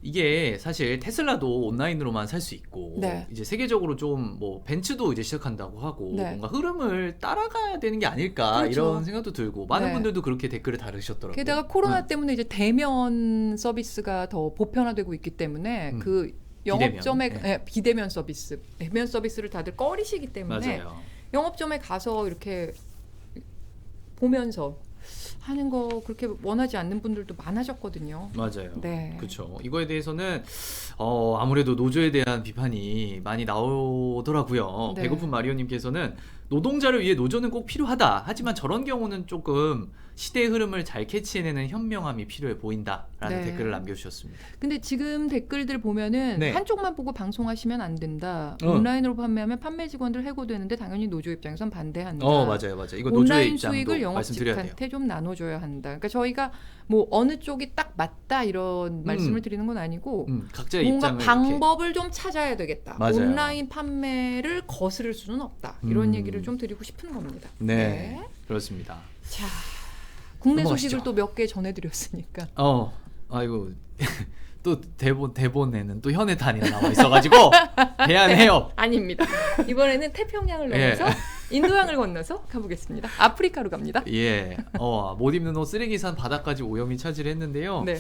Speaker 2: 이게 사실 테슬라도 온라인으로만 살 수 있고
Speaker 1: 네.
Speaker 2: 이제 세계적으로 좀 뭐 벤츠도 이제 시작한다고 하고
Speaker 1: 네.
Speaker 2: 뭔가 흐름을 따라가야 되는 게 아닐까
Speaker 1: 그렇죠.
Speaker 2: 이런 생각도 들고 많은
Speaker 1: 네.
Speaker 2: 분들도 그렇게 댓글을 다루셨더라고요.
Speaker 1: 게다가 코로나 때문에 이제 대면 서비스가 더 보편화되고 있기 때문에 그 영업점에
Speaker 2: 비대면.
Speaker 1: 비대면 서비스, 대면 서비스를 다들 꺼리시기 때문에
Speaker 2: 맞아요.
Speaker 1: 영업점에 가서 이렇게 보면서 하는 거 그렇게 원하지 않는 분들도 많아졌거든요.
Speaker 2: 맞아요.
Speaker 1: 네.
Speaker 2: 그렇죠. 이거에 대해서는 아무래도 노조에 대한 비판이 많이 나오더라고요.
Speaker 1: 네.
Speaker 2: 배고픈 마리오님께서는 노동자를 위해 노조는 꼭 필요하다. 하지만 저런 경우는 조금 시대의 흐름을 잘 캐치해내는 현명함이 필요해 보인다라는
Speaker 1: 네.
Speaker 2: 댓글을 남겨주셨습니다.
Speaker 1: 근데 지금 댓글들 보면은
Speaker 2: 네.
Speaker 1: 한쪽만 보고 방송하시면 안 된다. 온라인으로 판매하면 판매 직원들 해고되는데 당연히 노조 입장에선 반대한다.
Speaker 2: 맞아요. 이거 노조의
Speaker 1: 온라인
Speaker 2: 입장도
Speaker 1: 수익을
Speaker 2: 말씀드려야 돼요.
Speaker 1: 영업직한테 좀 나눠줘야 한다. 그러니까 저희가 뭐 어느 쪽이 딱 맞다 이런 말씀을 드리는 건 아니고
Speaker 2: 각자의
Speaker 1: 뭔가
Speaker 2: 입장을
Speaker 1: 방법을 좀 찾아야 되겠다.
Speaker 2: 맞아요.
Speaker 1: 온라인 판매를 거스를 수는 없다. 이런 얘기를 좀 드리고 싶은 겁니다.
Speaker 2: 네, 그렇습니다.
Speaker 1: 자, 국내
Speaker 2: 넘어가시죠.
Speaker 1: 소식을 또 몇 개 전해드렸으니까.
Speaker 2: 아이고 또 대본에는 또 현해탄이나 나와 있어가지고 대한해협
Speaker 1: 아닙니다. 이번에는 태평양을 넘어서 인도양을 건너서 가보겠습니다. 아프리카로 갑니다.
Speaker 2: 예, 못 입는 옷 쓰레기 산 바닥까지 오염이 차지를 했는데요.
Speaker 1: 네.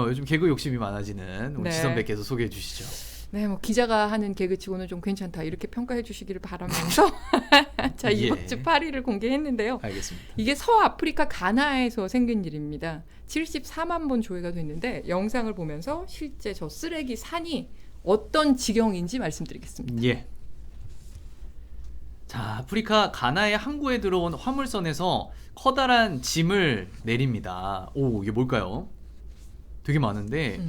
Speaker 2: 요즘 개그 욕심이 많아지는 우리
Speaker 1: 네.
Speaker 2: 지선배께서 소개해 주시죠.
Speaker 1: 네, 뭐 기자가 하는 개그치고는 좀 괜찮다 이렇게 평가해 주시기를 바라면서 자, 이번 주 8위를 공개했는데요.
Speaker 2: 알겠습니다.
Speaker 1: 이게 서아프리카 가나에서 생긴 일입니다. 74만 번 조회가 됐는데 영상을 보면서 실제 저 쓰레기 산이 어떤 지경인지 말씀드리겠습니다.
Speaker 2: 예. 자, 아프리카 가나의 항구에 들어온 화물선에서 커다란 짐을 내립니다. 이게 뭘까요? 되게 많은데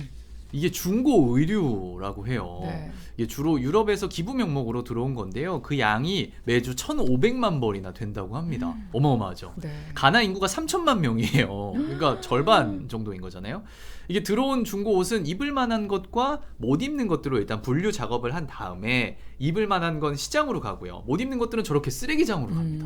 Speaker 2: 이게 중고 의류라고 해요.
Speaker 1: 네.
Speaker 2: 이게 주로 유럽에서 기부 명목으로 들어온 건데요. 그 양이 매주 1,500만 벌이나 된다고 합니다. 어마어마하죠.
Speaker 1: 네.
Speaker 2: 가나 인구가 3천만 명이에요. 그러니까 절반 정도인 거잖아요. 이게 들어온 중고 옷은 입을 만한 것과 못 입는 것들로 일단 분류 작업을 한 다음에 입을 만한 건 시장으로 가고요. 못 입는 것들은 저렇게 쓰레기장으로 갑니다.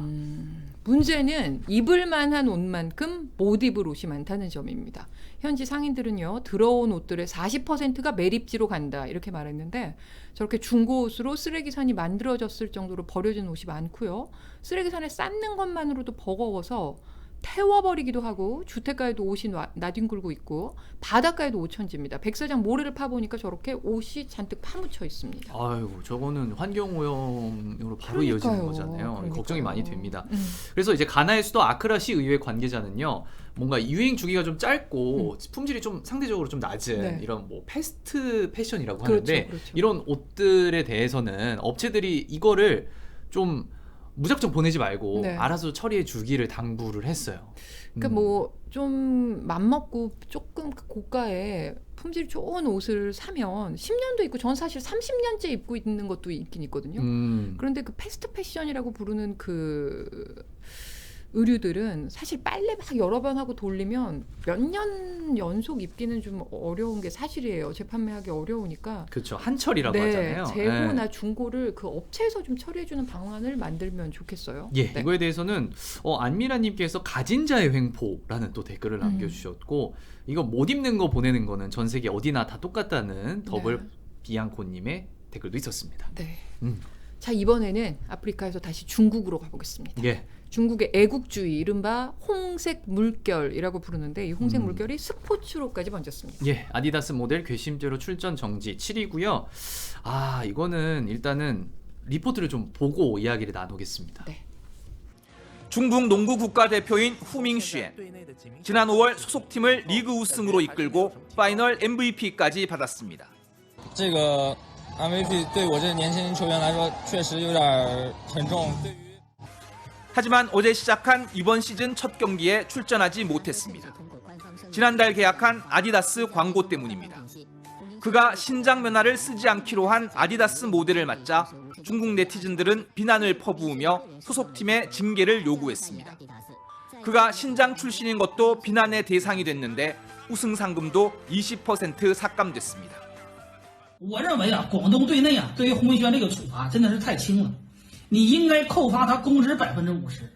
Speaker 1: 문제는 입을 만한 옷만큼 못 입을 옷이 많다는 점입니다. 현지 상인들은요, 들어온 옷들의 40%가 매립지로 간다 이렇게 말했는데 저렇게 중고 옷으로 쓰레기산이 만들어졌을 정도로 버려진 옷이 많고요. 쓰레기산에 쌓는 것만으로도 버거워서 태워버리기도 하고 주택가에도 옷이 나뒹굴고 있고 바닷가에도 오천지입니다. 백사장 모래를 파보니까 저렇게 옷이 잔뜩 파묻혀 있습니다.
Speaker 2: 아이고 저거는 환경오염으로 바로 이어지는 거잖아요. 걱정이 많이 됩니다. 그래서 이제 가나의 수도 아크라시 의회 관계자는요, 뭔가 유행 주기가 좀 짧고 품질이 좀 상대적으로 좀 낮은
Speaker 1: 네.
Speaker 2: 이런 뭐 패스트 패션이라고
Speaker 1: 그렇죠,
Speaker 2: 하는데
Speaker 1: 그렇죠.
Speaker 2: 이런 옷들에 대해서는 업체들이 이거를 좀 무작정 보내지 말고
Speaker 1: 네.
Speaker 2: 알아서 처리해 주기를 당부를 했어요.
Speaker 1: 그러니까 뭐 좀 맘먹고 조금 고가의 품질 좋은 옷을 사면 10년도 입고 전 사실 30년째 입고 있는 것도 있긴 있거든요. 그런데 그 패스트 패션이라고 부르는 그 의류들은 사실 빨래 막 여러 번 하고 돌리면 몇 년 연속 입기는 좀 어려운 게 사실이에요. 재판매하기 어려우니까.
Speaker 2: 그렇죠. 한철이라고 하잖아요.
Speaker 1: 재고나
Speaker 2: 네.
Speaker 1: 중고를 그 업체에서 좀 처리해주는 방안을 만들면 좋겠어요.
Speaker 2: 예,
Speaker 1: 네.
Speaker 2: 이거에 대해서는 안미라님께서 가진 자의 횡포라는 또 댓글을 남겨주셨고, 이거 못 입는 거 보내는 거는 전 세계 어디나 다 똑같다는 더블 비앙코님의 댓글도 있었습니다.
Speaker 1: 네.
Speaker 2: 음.
Speaker 1: 자, 이번에는 아프리카에서 다시 중국으로 가보겠습니다.
Speaker 2: 예.
Speaker 1: 중국의 애국주의, 이른바 홍색 물결이라고 부르는데 이 홍색 물결이 스포츠로까지 번졌습니다.
Speaker 2: 예, 아디다스 모델 괘씸죄로 출전 정지 7위고요. 아, 이거는 일단은 리포트를 좀 보고 이야기를 나누겠습니다.
Speaker 1: 네.
Speaker 5: 중국 농구 국가대표인 후밍슈엔. 지난 5월 소속팀을 리그 우승으로 이끌고 파이널 MVP까지 받았습니다.
Speaker 6: 这个 MVP 对我这个年轻球员来说确实有点很重。
Speaker 5: 하지만 어제 시작한 이번 시즌 첫 경기에 출전하지 못했습니다. 지난달 계약한 아디다스 광고 때문입니다. 그가 신장 면화를 쓰지 않기로 한 아디다스 모델을 맞자 중국 네티즌들은 비난을 퍼부으며 소속팀의 징계를 요구했습니다. 그가 신장 출신인 것도 비난의 대상이 됐는데 우승 상금도 20% 삭감됐습니다.
Speaker 7: 我认为啊，广东队内啊，对于洪文轩这个处罚真的是太轻了，你应该扣罚他工资50%。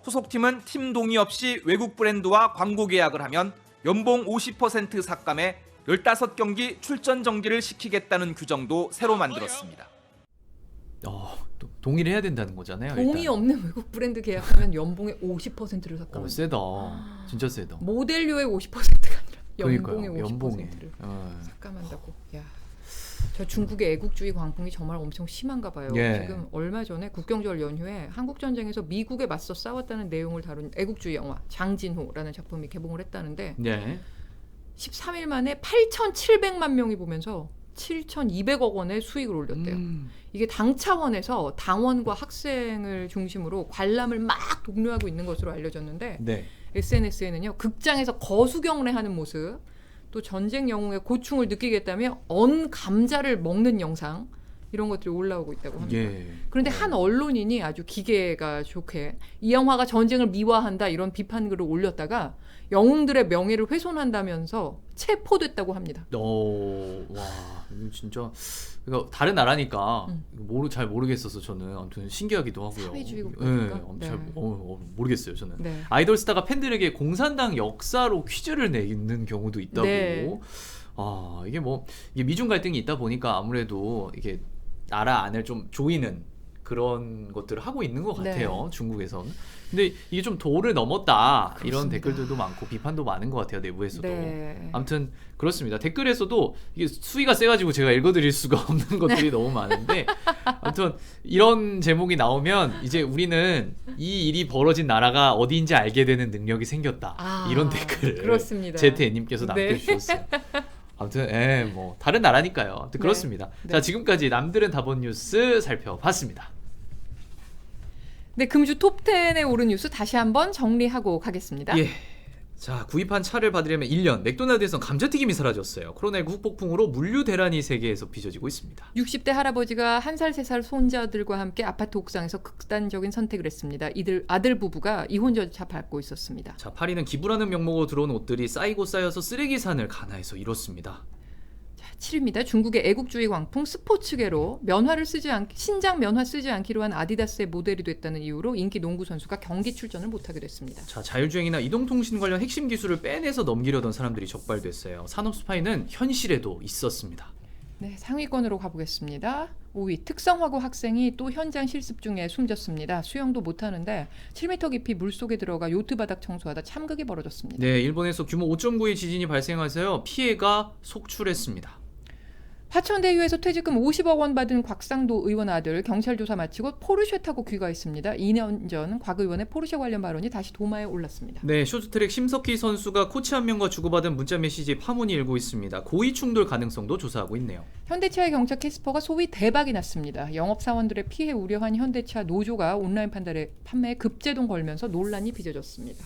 Speaker 5: 소속팀은 팀 동의 없이 외국 브랜드와 광고 계약을 하면 연봉 50% 삭감에 15경기 출전 정지를 시키겠다는 규정도 새로 만들었습니다.
Speaker 2: 또 동의를 해야 된다는 거잖아요.
Speaker 1: 동의
Speaker 2: 일단.
Speaker 1: 없는 외국 브랜드 계약하면 연봉의 50%를 삭감합니다.
Speaker 2: 세다. 진짜 세다.
Speaker 1: 모델료의 50%가 아니라
Speaker 2: 그러니까요.
Speaker 1: 연봉의 50%를
Speaker 2: 연봉에.
Speaker 1: 삭감한다고. 야, 저 중국의 애국주의 광풍이 정말 엄청 심한가 봐요.
Speaker 2: 예.
Speaker 1: 지금 얼마 전에 국경절 연휴에 한국 전쟁에서 미국에 맞서 싸웠다는 내용을 다룬 애국주의 영화 장진호라는 작품이 개봉을 했다는데
Speaker 2: 네.
Speaker 1: 13일 만에 8,700만 명이 보면서 7,200억 원의 수익을 올렸대요. 이게 당 차원에서 당원과 학생을 중심으로 관람을 막 독려하고 있는 것으로 알려졌는데
Speaker 2: 네.
Speaker 1: SNS에는요, 극장에서 거수경례하는 모습, 또 전쟁 영웅의 고충을 느끼겠다며 언 감자를 먹는 영상, 이런 것들이 올라오고 있다고 합니다.
Speaker 2: 예.
Speaker 1: 그런데 한 언론인이 아주 기계가 좋게 이 영화가 전쟁을 미화한다 이런 비판글을 올렸다가 영웅들의 명예를 훼손한다면서 체포됐다고 합니다.
Speaker 2: 와, 이거 진짜 그러니까 다른 나라니까 잘 모르겠어서 저는 아무튼 신기하기도 하고요.
Speaker 1: 사회주의 국가니까.
Speaker 2: 잘
Speaker 1: 네.
Speaker 2: 모르겠어요 저는.
Speaker 1: 네.
Speaker 2: 아이돌 스타가 팬들에게 공산당 역사로 퀴즈를 내는 경우도 있다고.
Speaker 1: 네.
Speaker 2: 아, 이게 미중 갈등이 있다 보니까 아무래도 이게 나라 안을 좀 조이는 그런 것들을 하고 있는 것 같아요.
Speaker 1: 네.
Speaker 2: 중국에서는. 근데 이게 좀 도를 넘었다
Speaker 1: 그렇습니다.
Speaker 2: 이런 댓글들도 많고 비판도 많은 것 같아요, 내부에서도.
Speaker 1: 네.
Speaker 2: 아무튼 그렇습니다. 댓글에서도 이게 수위가 세가지고 제가 읽어드릴 수가 없는 것들이 너무 많은데 아무튼 이런 제목이 나오면 이제 우리는 이 일이 벌어진 나라가 어디인지 알게 되는 능력이 생겼다. 이런 댓글을
Speaker 1: 그렇습니다.
Speaker 2: 제태님께서
Speaker 1: 네.
Speaker 2: 남겨주셨어요. 아무튼 뭐 다른 나라니까요. 아무튼
Speaker 1: 네.
Speaker 2: 그렇습니다.
Speaker 1: 네.
Speaker 2: 자, 지금까지 남들은 다 본 뉴스 살펴봤습니다.
Speaker 1: 네, 금주 톱10에 오른 뉴스 다시 한번 정리하고 가겠습니다.
Speaker 2: 예. 자, 구입한 차를 받으려면 1년. 맥도날드에선 감자튀김이 사라졌어요. 코로나19 후폭풍으로 물류 대란이 세계에서 빚어지고 있습니다.
Speaker 1: 60대 할아버지가 1살, 3살 손자들과 함께 아파트 옥상에서 극단적인 선택을 했습니다. 이들 아들 부부가 이혼저차 밟고 있었습니다.
Speaker 2: 자, 파리는 기부라는 명목으로 들어온 옷들이 쌓이고 쌓여서 쓰레기산을 가나에서 이뤘습니다.
Speaker 1: 7위입니다. 중국의 애국주의 광풍 스포츠계로 신장 면화 쓰지 않기로 한 아디다스의 모델이 됐다는 이유로 인기 농구 선수가 경기 출전을 못하게 됐습니다.
Speaker 2: 자, 자율주행이나 이동통신 관련 핵심 기술을 빼내서 넘기려던 사람들이 적발됐어요. 산업 스파이는 현실에도 있었습니다.
Speaker 1: 네, 상위권으로 가보겠습니다. 5위 특성화고 학생이 또 현장 실습 중에 숨졌습니다. 수영도 못하는데 7m 깊이 물속에 들어가 요트 바닥 청소하다 참극이 벌어졌습니다.
Speaker 2: 네, 일본에서 규모 5.9의 지진이 발생해서요. 피해가 속출했습니다.
Speaker 1: 화천대유에서 퇴직금 50억 원 받은 곽상도 의원 아들 경찰 조사 마치고 포르쉐 타고 귀가했습니다. 2년 전 곽 의원의 포르쉐 관련 발언이 다시 도마에 올랐습니다.
Speaker 2: 네, 쇼트트랙 심석희 선수가 코치 한 명과 주고받은 문자 메시지 파문이 일고 있습니다. 고의 충돌 가능성도 조사하고 있네요.
Speaker 1: 현대차의 경차 캐스퍼가 소위 대박이 났습니다. 영업사원들의 피해 우려한 현대차 노조가 온라인 판매에 급제동 걸면서 논란이 빚어졌습니다.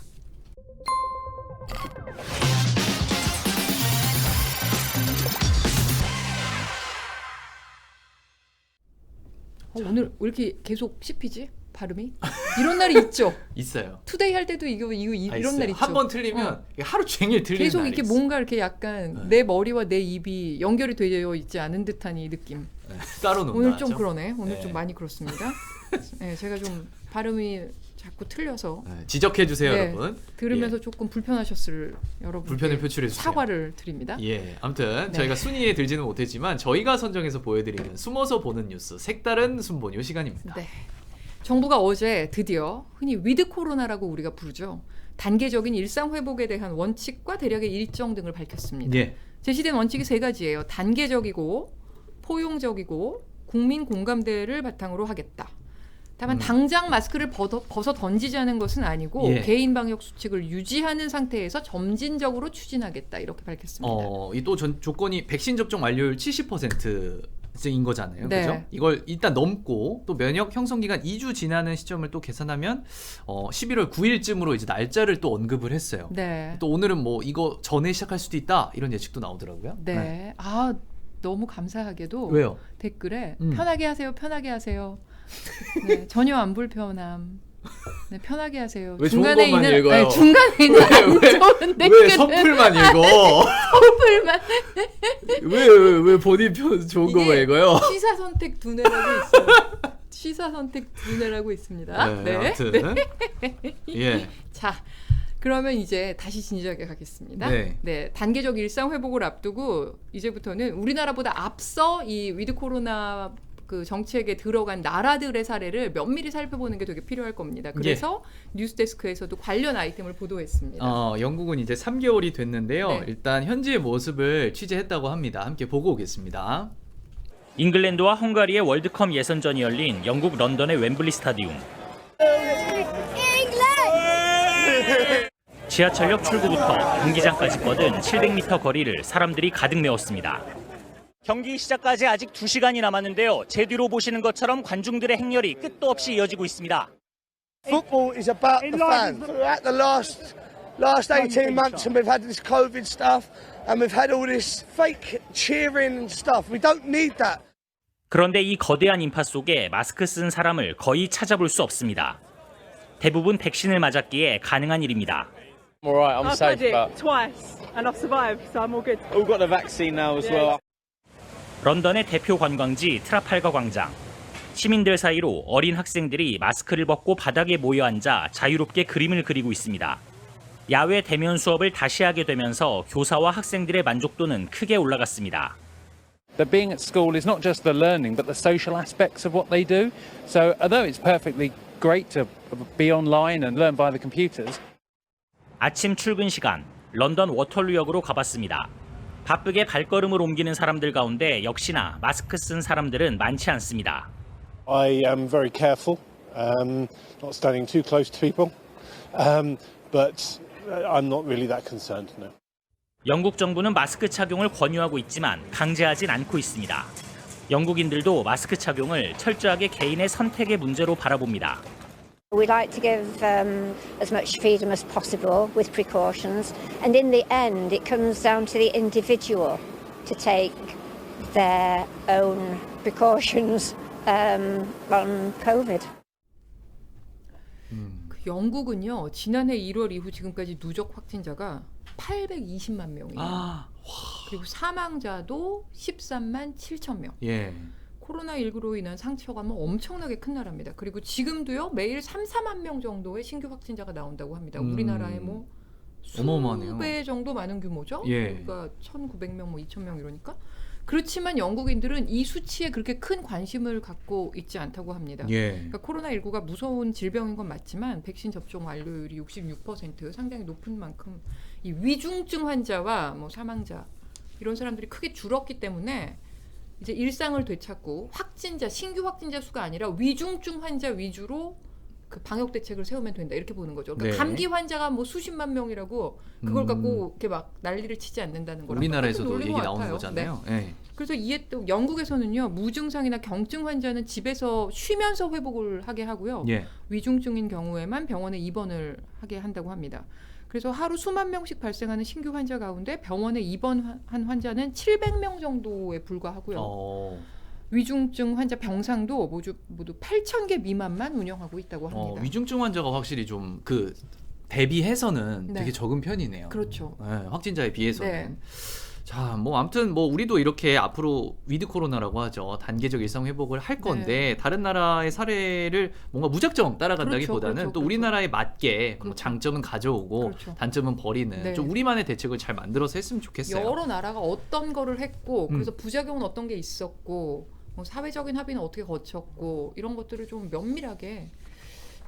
Speaker 1: 오늘 왜 이렇게 계속 씹히지? 발음이? 이런 날이 있죠.
Speaker 2: 있어요.
Speaker 1: 투데이 할 때도 이런 날 있죠.
Speaker 2: 한 번 틀리면 하루 종일 틀리는
Speaker 1: 계속
Speaker 2: 날이
Speaker 1: 이렇게
Speaker 2: 있어.
Speaker 1: 뭔가 이렇게 약간 내 머리와 내 입이 연결이 되어 있지 않은 듯한 이 느낌.
Speaker 2: 네, 따로 논다.
Speaker 1: 오늘 좀 그러네. 오늘
Speaker 2: 네.
Speaker 1: 좀 많이 그렇습니다. 네, 제가 좀 발음이 자꾸 틀려서
Speaker 2: 네, 지적해 주세요,
Speaker 1: 네,
Speaker 2: 여러분.
Speaker 1: 들으면서 조금 불편하셨을 여러분
Speaker 2: 불편을 표출해 주세요.
Speaker 1: 사과를 드립니다.
Speaker 2: 예, 아무튼
Speaker 1: 네.
Speaker 2: 저희가 순위에 들지는 못했지만 저희가 선정해서 보여드리는 숨어서 보는 뉴스 색다른 순보뉴 시간입니다.
Speaker 1: 네. 정부가 어제 드디어 흔히 위드 코로나라고 우리가 부르죠. 단계적인 일상 회복에 대한 원칙과 대략의 일정 등을 밝혔습니다.
Speaker 2: 예,
Speaker 1: 제시된 원칙이 세 가지예요. 단계적이고 포용적이고 국민 공감대를 바탕으로 하겠다. 다만 당장 마스크를 벗어 던지자는 것은 아니고
Speaker 2: 예.
Speaker 1: 개인 방역 수칙을 유지하는 상태에서 점진적으로 추진하겠다. 이렇게 밝혔습니다.
Speaker 2: 이 또 조건이 백신 접종 완료율 70%인 거잖아요.
Speaker 1: 네.
Speaker 2: 그죠? 이걸 일단 넘고 또 면역 형성 기간 2주 지나는 시점을 또 계산하면 11월 9일쯤으로 이제 날짜를 또 언급을 했어요.
Speaker 1: 네.
Speaker 2: 또 오늘은 뭐 이거 전에 시작할 수도 있다 이런 예측도 나오더라고요.
Speaker 1: 네. 아, 너무 감사하게도
Speaker 2: 왜요?
Speaker 1: 댓글에
Speaker 2: 음.
Speaker 1: 편하게 하세요. 편하게 하세요. 네, 전혀 안 불편함. 네, 편하게 하세요.
Speaker 2: 왜 좋은 것만 읽어요?
Speaker 1: 아니, 중간에 있는 안 좋은
Speaker 2: 왜
Speaker 1: 댓글은
Speaker 2: 선풀만 읽어?
Speaker 1: 선풀만
Speaker 2: 왜 본인 좋은
Speaker 1: 이게
Speaker 2: 거만 읽어요?
Speaker 1: 시사 선택 두뇌라고 있어요. 시사 선택 두뇌라고 있습니다. 네.
Speaker 2: 아무튼 예.
Speaker 1: 자, 그러면 이제 다시 진지하게 가겠습니다.
Speaker 2: 네.
Speaker 1: 단계적 일상 회복을 앞두고 이제부터는 우리나라보다 앞서 이 위드 코로나 그 정책에 들어간 나라들의 사례를 면밀히 살펴보는 게 되게 필요할 겁니다. 그래서 뉴스데스크에서도 관련 아이템을 보도했습니다.
Speaker 2: 영국은 이제 3개월이 됐는데요.
Speaker 1: 네.
Speaker 2: 일단 현지의 모습을 취재했다고 합니다. 함께 보고 오겠습니다.
Speaker 8: 잉글랜드와 헝가리의 월드컵 예선전이 열린 영국 런던의 웸블리 스타디움. 지하철역 출구부터 경기장까지 뻗은 700m 거리를 사람들이 가득 메웠습니다. 경기 시작까지 아직 2시간이 남았는데요. 제 뒤로 보시는 것처럼 관중들의 행렬이 끝도 없이 이어지고 있습니다.
Speaker 9: Football is about the fans. Throughout the last 18 months, and we've had this COVID stuff, and we've had all this fake cheering and stuff. We don't need that.
Speaker 8: 그런데 이 거대한 인파 속에 마스크 쓴 사람을 거의 찾아볼 수 없습니다. 대부분 백신을 맞았기에 가능한 일입니다.
Speaker 10: I'm alright, I'm safe, but
Speaker 3: twice and I've survived, so I'm all good.
Speaker 10: all got the vaccine now as well.
Speaker 8: 런던의 대표 관광지 트라팔가 광장. 시민들 사이로 어린 학생들이 마스크를 벗고 바닥에 모여 앉아 자유롭게 그림을 그리고 있습니다. 야외 대면 수업을 다시 하게 되면서 교사와 학생들의 만족도는 크게 올라갔습니다.
Speaker 11: That being at school is not just the learning, but the social aspects of what they do. So although it's perfectly great to be online and learn by the computers.
Speaker 8: 아침 출근 시간, 런던 워털루역으로 가봤습니다. 바쁘게 발걸음을 옮기는 사람들 가운데 역시나 마스크 쓴 사람들은 많지 않습니다.
Speaker 12: I am very careful, not standing too close to people, but I'm not really that concerned now.
Speaker 8: 영국 정부는 마스크 착용을 권유하고 있지만 강제하진 않고 있습니다. 영국인들도 마스크 착용을 철저하게 개인의 선택의 문제로 바라봅니다.
Speaker 13: We like to give as much freedom as possible with precautions, and in the end, it comes down to the individual to take their own precautions on COVID.
Speaker 1: 영국은요, 지난해 1월 이후 지금까지 누적 확진자가 820만 명이에요. 그리고 사망자도 13만 7천 명.
Speaker 2: 예.
Speaker 1: 코로나19로 인한 상처가 뭐 엄청나게 큰 나라입니다. 그리고 지금도요, 매일 3, 4만 명 정도의 신규 확진자가 나온다고 합니다. 우리나라의 뭐
Speaker 2: 어마어마하네요.
Speaker 1: 수배 정도 많은 규모죠.
Speaker 2: 예.
Speaker 1: 우리가 1,900명, 뭐 2,000명 이러니까. 그렇지만 영국인들은 이 수치에 그렇게 큰 관심을 갖고 있지 않다고 합니다.
Speaker 2: 예.
Speaker 1: 그러니까 코로나19가 무서운 질병인 건 맞지만 백신 접종 완료율이 66% 상당히 높은 만큼 이 위중증 환자와 뭐 사망자 이런 사람들이 크게 줄었기 때문에 이제 일상을 되찾고 확진자, 신규 확진자 수가 아니라 위중증 환자 위주로 그 방역 대책을 세우면 된다 이렇게 보는 거죠. 그러니까
Speaker 2: 네.
Speaker 1: 감기 환자가 뭐 수십만 명이라고 그걸 갖고 이렇게 막 난리를 치지 않는다는 거랑
Speaker 2: 우리나라에서도
Speaker 1: 똑같은
Speaker 2: 얘기
Speaker 1: 논리인 것
Speaker 2: 나오는
Speaker 1: 같아요.
Speaker 2: 거잖아요.
Speaker 1: 네.
Speaker 2: 예.
Speaker 1: 그래서 이에 또 영국에서는요 무증상이나 경증 환자는 집에서 쉬면서 회복을 하게 하고요.
Speaker 2: 예.
Speaker 1: 위중증인 경우에만 병원에 입원을 하게 한다고 합니다. 그래서 하루 수만 명씩 발생하는 신규 환자 가운데 병원에 입원한 환자는 700명 정도에 불과하고요. 위중증 환자 병상도 모두 8,000개 미만만 운영하고 있다고 합니다.
Speaker 2: 위중증 환자가 확실히 좀 그 대비해서는
Speaker 1: 네.
Speaker 2: 되게 적은 편이네요.
Speaker 1: 그렇죠.
Speaker 2: 네, 확진자에 비해서는.
Speaker 1: 네.
Speaker 2: 자, 뭐 아무튼 뭐 우리도 이렇게 앞으로 위드 코로나라고 하죠. 단계적 일상 회복을 할 건데 다른 나라의 사례를 뭔가 무작정 따라간다기보다는
Speaker 1: 그렇죠,
Speaker 2: 또 우리나라에 맞게 뭐 장점은 가져오고
Speaker 1: 그렇죠.
Speaker 2: 단점은 버리는
Speaker 1: 네.
Speaker 2: 좀 우리만의 대책을 잘 만들어서 했으면 좋겠어요.
Speaker 1: 여러 나라가 어떤 거를 했고 그래서 부작용은 어떤 게 있었고 뭐 사회적인 합의는 어떻게 거쳤고 이런 것들을 좀 면밀하게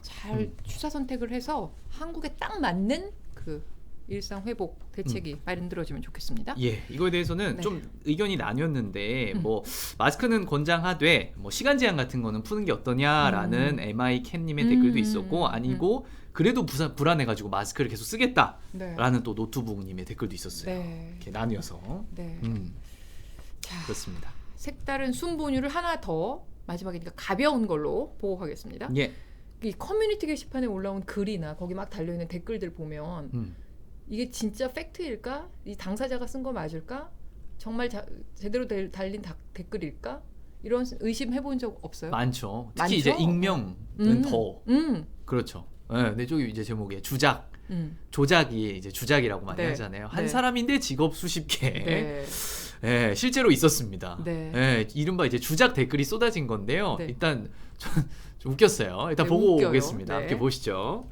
Speaker 1: 잘 취사 선택을 해서 한국에 딱 맞는 그 일상 회복 대책이 마련되어지면 좋겠습니다.
Speaker 2: 예, 이거에 대해서는
Speaker 1: 네.
Speaker 2: 좀 의견이 나뉘었는데 뭐 마스크는 권장하되 뭐 시간 제한 같은 거는 푸는 게 어떠냐라는 MI 캔님의 댓글도 있었고 아니고 그래도 불안해가지고 마스크를 계속 쓰겠다라는 또 노트북님의 댓글도 있었어요.
Speaker 1: 네.
Speaker 2: 이렇게 나뉘어서.
Speaker 1: 네.
Speaker 2: 자, 그렇습니다.
Speaker 1: 색다른 순본유를 하나 더 마지막이니까 가벼운 걸로 보고하겠습니다.
Speaker 2: 예.
Speaker 1: 이 커뮤니티 게시판에 올라온 글이나 거기 막 달려있는 댓글들 보면 이게 진짜 팩트일까? 이 당사자가 쓴 거 맞을까? 정말 제대로 달린 댓글일까? 이런 의심해본 적 없어요?
Speaker 2: 많죠. 특히
Speaker 1: 많죠?
Speaker 2: 이제 익명은 더 그렇죠. 네, 근데 저기 이제 제목에 주작, 조작이 이제 주작이라고 많이
Speaker 1: 네.
Speaker 2: 하잖아요. 한
Speaker 1: 네.
Speaker 2: 사람인데 직업 수십 개.
Speaker 1: 네.
Speaker 2: 네, 실제로 있었습니다.
Speaker 1: 네.
Speaker 2: 네, 이른바 이제 주작 댓글이 쏟아진 건데요.
Speaker 1: 네.
Speaker 2: 일단 좀 웃겼어요. 일단
Speaker 1: 네,
Speaker 2: 보고
Speaker 1: 웃겨요.
Speaker 2: 오겠습니다.
Speaker 1: 네.
Speaker 2: 함께 보시죠.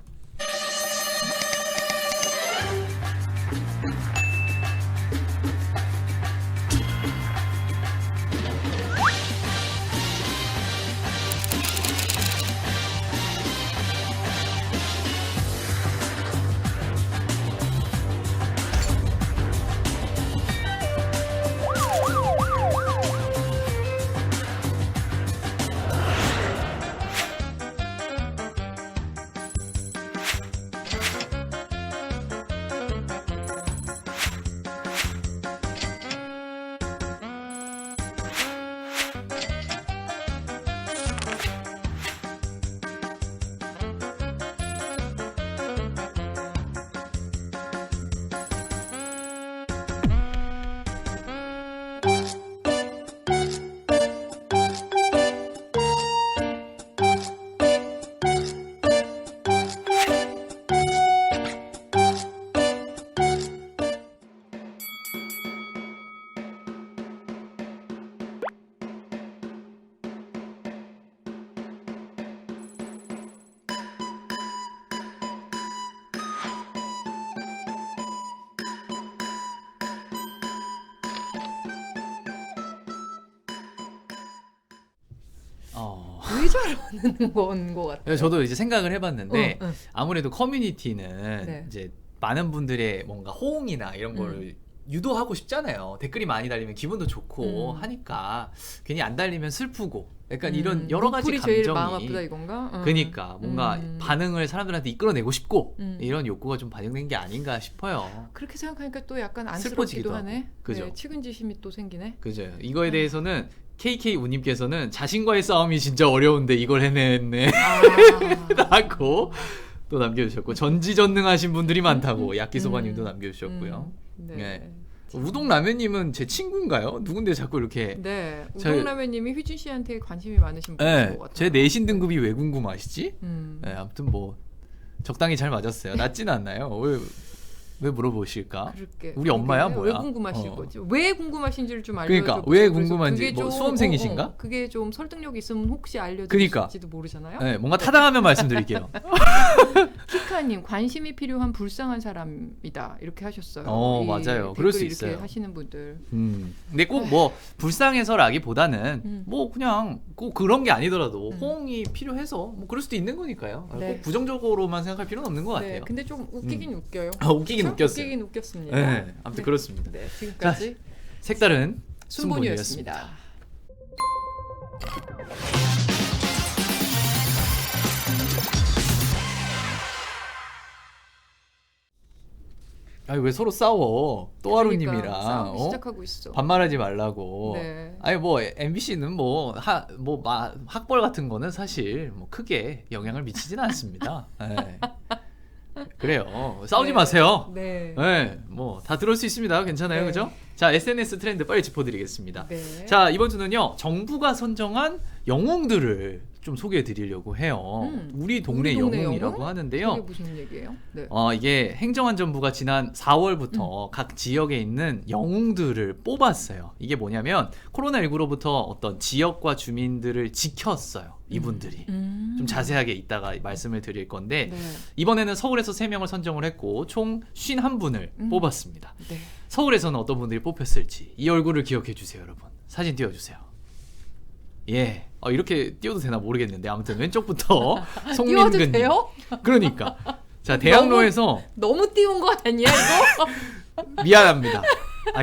Speaker 1: 왜 저러는 건 것 같아요?
Speaker 2: 저도 이제 생각을 해봤는데
Speaker 1: 응.
Speaker 2: 아무래도 커뮤니티는
Speaker 1: 네.
Speaker 2: 이제 많은 분들의 뭔가 호응이나 이런 거를 유도하고 싶잖아요. 댓글이 많이 달리면 기분도 좋고 하니까 괜히 안 달리면 슬프고 약간 이런 여러 가지
Speaker 1: 무풀이
Speaker 2: 감정이
Speaker 1: 제일 마음 아프다 이건가?
Speaker 2: 그러니까 뭔가 반응을 사람들한테 이끌어내고 싶고 이런 욕구가 좀 반영된 게 아닌가 싶어요.
Speaker 1: 그렇게 생각하니까 또 약간
Speaker 2: 슬퍼지기도
Speaker 1: 안쓰럽기도 하네.
Speaker 2: 하고. 그죠?
Speaker 1: 네, 측은지심이 또 생기네.
Speaker 2: 그죠. 이거에 대해서는 KK 우님께서는 자신과의 싸움이 진짜 어려운데 이걸 해냈네 라고 또 남겨주셨고 전지전능하신 분들이 많다고 야끼소바님도 남겨주셨고요.
Speaker 1: 네.
Speaker 2: 우동라면님은 제 친구인가요? 누군데 자꾸 이렇게
Speaker 1: 네, 우동라면님이 휘준 씨한테 관심이 많으신 분인 것 같아요.
Speaker 2: 제 내신 등급이 왜 궁금하시지? 네, 아무튼 뭐 적당히 잘 맞았어요. 낮진 않나요? 왜 왜 물어보실까?
Speaker 1: 그렇게.
Speaker 2: 우리 엄마야
Speaker 1: 그게
Speaker 2: 뭐야?
Speaker 1: 왜 궁금하신 거죠? 왜 궁금하신지를 좀
Speaker 2: 그러니까
Speaker 1: 알려줘.
Speaker 2: 왜 궁금한지
Speaker 1: 그게
Speaker 2: 뭐
Speaker 1: 좀,
Speaker 2: 수험생이신가?
Speaker 1: 그게 좀 설득력 있으면 혹시 알려드릴
Speaker 2: 그러니까.
Speaker 1: 수 있을지도 모르잖아요.
Speaker 2: 네, 뭔가 타당하면 말씀드릴게요.
Speaker 1: 키카님 관심이 필요한 불쌍한 사람이다 이렇게 하셨어요. 이
Speaker 2: 맞아요. 그럴 수
Speaker 1: 댓글
Speaker 2: 있어요.
Speaker 1: 이렇게 하시는 분들.
Speaker 2: 근데 꼭 뭐 불쌍해서라기보다는 뭐 그냥 꼭 그런 게 아니더라도 호응이 필요해서 뭐 그럴 수도 있는 거니까요.
Speaker 1: 네.
Speaker 2: 꼭 부정적으로만 생각할 필요는 없는 것
Speaker 1: 네,
Speaker 2: 같아요.
Speaker 1: 근데 좀 웃기긴 웃겨요.
Speaker 2: 웃기긴
Speaker 1: 그렇죠?
Speaker 2: 웃겼어요.
Speaker 1: 웃기긴 웃겼습니다.
Speaker 2: 네, 아무튼 그렇습니다.
Speaker 1: 네, 지금까지
Speaker 2: 색다른
Speaker 1: 순본이었습니다.
Speaker 2: 순본이었습니다. 아니 왜 서로 싸워? 또하루님이랑
Speaker 1: 그러니까 싸우기 시작하고 있어.
Speaker 2: 반말하지 말라고.
Speaker 1: 네.
Speaker 2: 아니 뭐 MBC는 학벌 같은 거는 사실 뭐 크게 영향을 미치진 않습니다. 네. 그래요. 싸우지
Speaker 1: 네.
Speaker 2: 마세요.
Speaker 1: 네.
Speaker 2: 네. 뭐 다 들을 수 있습니다. 괜찮아요.
Speaker 1: 네.
Speaker 2: 그죠? 자, SNS 트렌드 빨리 짚어드리겠습니다.
Speaker 1: 네.
Speaker 2: 자, 이번 주는요. 정부가 선정한 영웅들을 좀 소개해 드리려고 해요. 우리 동네 영웅이라고
Speaker 1: 영웅?
Speaker 2: 하는데요.
Speaker 1: 이게 무슨 얘기예요? 네.
Speaker 2: 이게 행정안전부가 지난 4월부터 각 지역에 있는 영웅들을 뽑았어요. 이게 뭐냐면 코로나19로부터 어떤 지역과 주민들을 지켰어요. 이분들이. 좀 자세하게 이따가 말씀을 드릴 건데
Speaker 1: 네.
Speaker 2: 이번에는 서울에서 3명을 선정을 했고 총 51분을 뽑았습니다.
Speaker 1: 네.
Speaker 2: 서울에서는 어떤 분들이 뽑혔을지 이 얼굴을 기억해 주세요, 여러분. 사진 띄워주세요. 예. 이렇게 띄워도 되나 모르겠는데 아무튼 왼쪽부터
Speaker 1: 띄워도
Speaker 2: 송민근.
Speaker 1: 돼요?
Speaker 2: 그러니까 자 대학로에서
Speaker 1: 너무 띄운 거 아니야 이거?
Speaker 2: 미안합니다.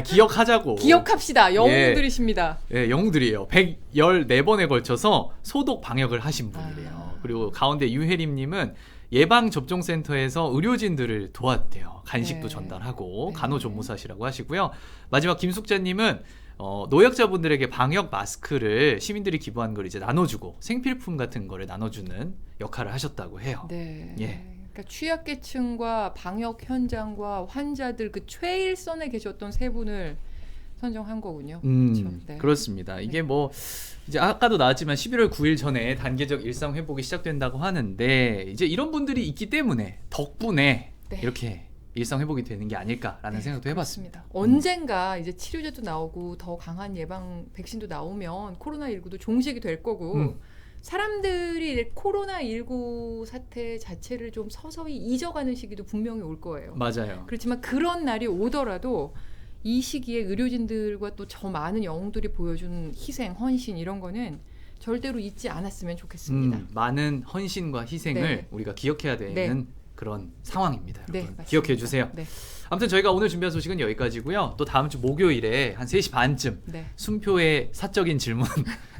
Speaker 2: 기억하자고.
Speaker 1: 기억합시다. 영웅들이십니다.
Speaker 2: 예, 영웅들이에요. 114번에 걸쳐서 소독 방역을 하신 분이래요. 그리고 가운데 유혜림님은 예방접종센터에서 의료진들을 도왔대요. 간식도
Speaker 1: 네.
Speaker 2: 전달하고
Speaker 1: 네.
Speaker 2: 간호조무사시라고 하시고요. 마지막 김숙자님은 노약자분들에게 방역 마스크를 시민들이 기부한 걸 이제 나눠주고 생필품 같은 거를 나눠주는 역할을 하셨다고 해요.
Speaker 1: 네.
Speaker 2: 예.
Speaker 1: 그러니까 취약계층과 방역 현장과 환자들 그 최일선에 계셨던 세 분을 선정한 거군요. 그렇죠? 네.
Speaker 2: 그렇습니다. 이게 뭐 이제 아까도 나왔지만 11월 9일 전에 단계적 일상 회복이 시작된다고 하는데 이제 이런 분들이 있기 때문에 덕분에
Speaker 1: 네.
Speaker 2: 이렇게 일상 회복이 되는 게 아닐까라는 생각도 해봤습니다.
Speaker 1: 언젠가 이제 치료제도 나오고 더 강한 예방 백신도 나오면 코로나19도 종식이 될 거고 사람들이 코로나19 사태 자체를 좀 서서히 잊어가는 시기도 분명히 올 거예요.
Speaker 2: 맞아요.
Speaker 1: 그렇지만 그런 날이 오더라도 이 시기에 의료진들과 또 저 많은 영웅들이 보여준 희생, 헌신 이런 거는 절대로 잊지 않았으면 좋겠습니다.
Speaker 2: 많은 헌신과 희생을
Speaker 1: 네.
Speaker 2: 우리가 기억해야 되는
Speaker 1: 네.
Speaker 2: 그런 상황입니다.
Speaker 1: 네,
Speaker 2: 여러분.
Speaker 1: 맞습니다.
Speaker 2: 기억해 주세요.
Speaker 1: 네.
Speaker 2: 아무튼 저희가 오늘 준비한 소식은 여기까지고요. 또 다음 주 목요일에 한 3시 반쯤
Speaker 1: 네.
Speaker 2: 순표의 사적인 질문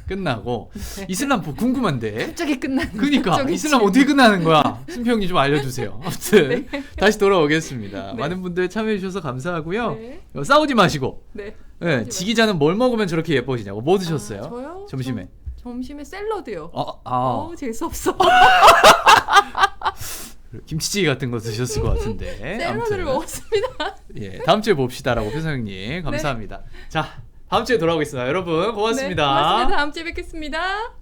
Speaker 2: 끝나고
Speaker 1: 네.
Speaker 2: 이슬람 갑자기
Speaker 1: 갑자기 끝나는
Speaker 2: 그러니까
Speaker 1: 갑자기
Speaker 2: 이슬람 어떻게 끝나는 거야? 순표 형님 좀 알려주세요. 아무튼 다시 돌아오겠습니다.
Speaker 1: 네.
Speaker 2: 많은 분들 참여해 주셔서 감사하고요.
Speaker 1: 네.
Speaker 2: 싸우지 마시고.
Speaker 1: 네.
Speaker 2: 네, 지기자는 뭘 먹으면 저렇게 예뻐지냐고. 뭐 드셨어요?
Speaker 1: 저요?
Speaker 2: 점심에?
Speaker 1: 점심에 샐러드요. 재수 없어.
Speaker 2: 김치찌개 같은 거 드셨을 것 같은데.
Speaker 1: 샐러드를
Speaker 2: 아무튼.
Speaker 1: 먹었습니다.
Speaker 2: 예, 다음 주에 봅시다라고 표성님 감사합니다. 자, 다음 주에 돌아오겠습니다. 여러분 고맙습니다.
Speaker 1: 네, 고맙습니다. 다음 주에 뵙겠습니다.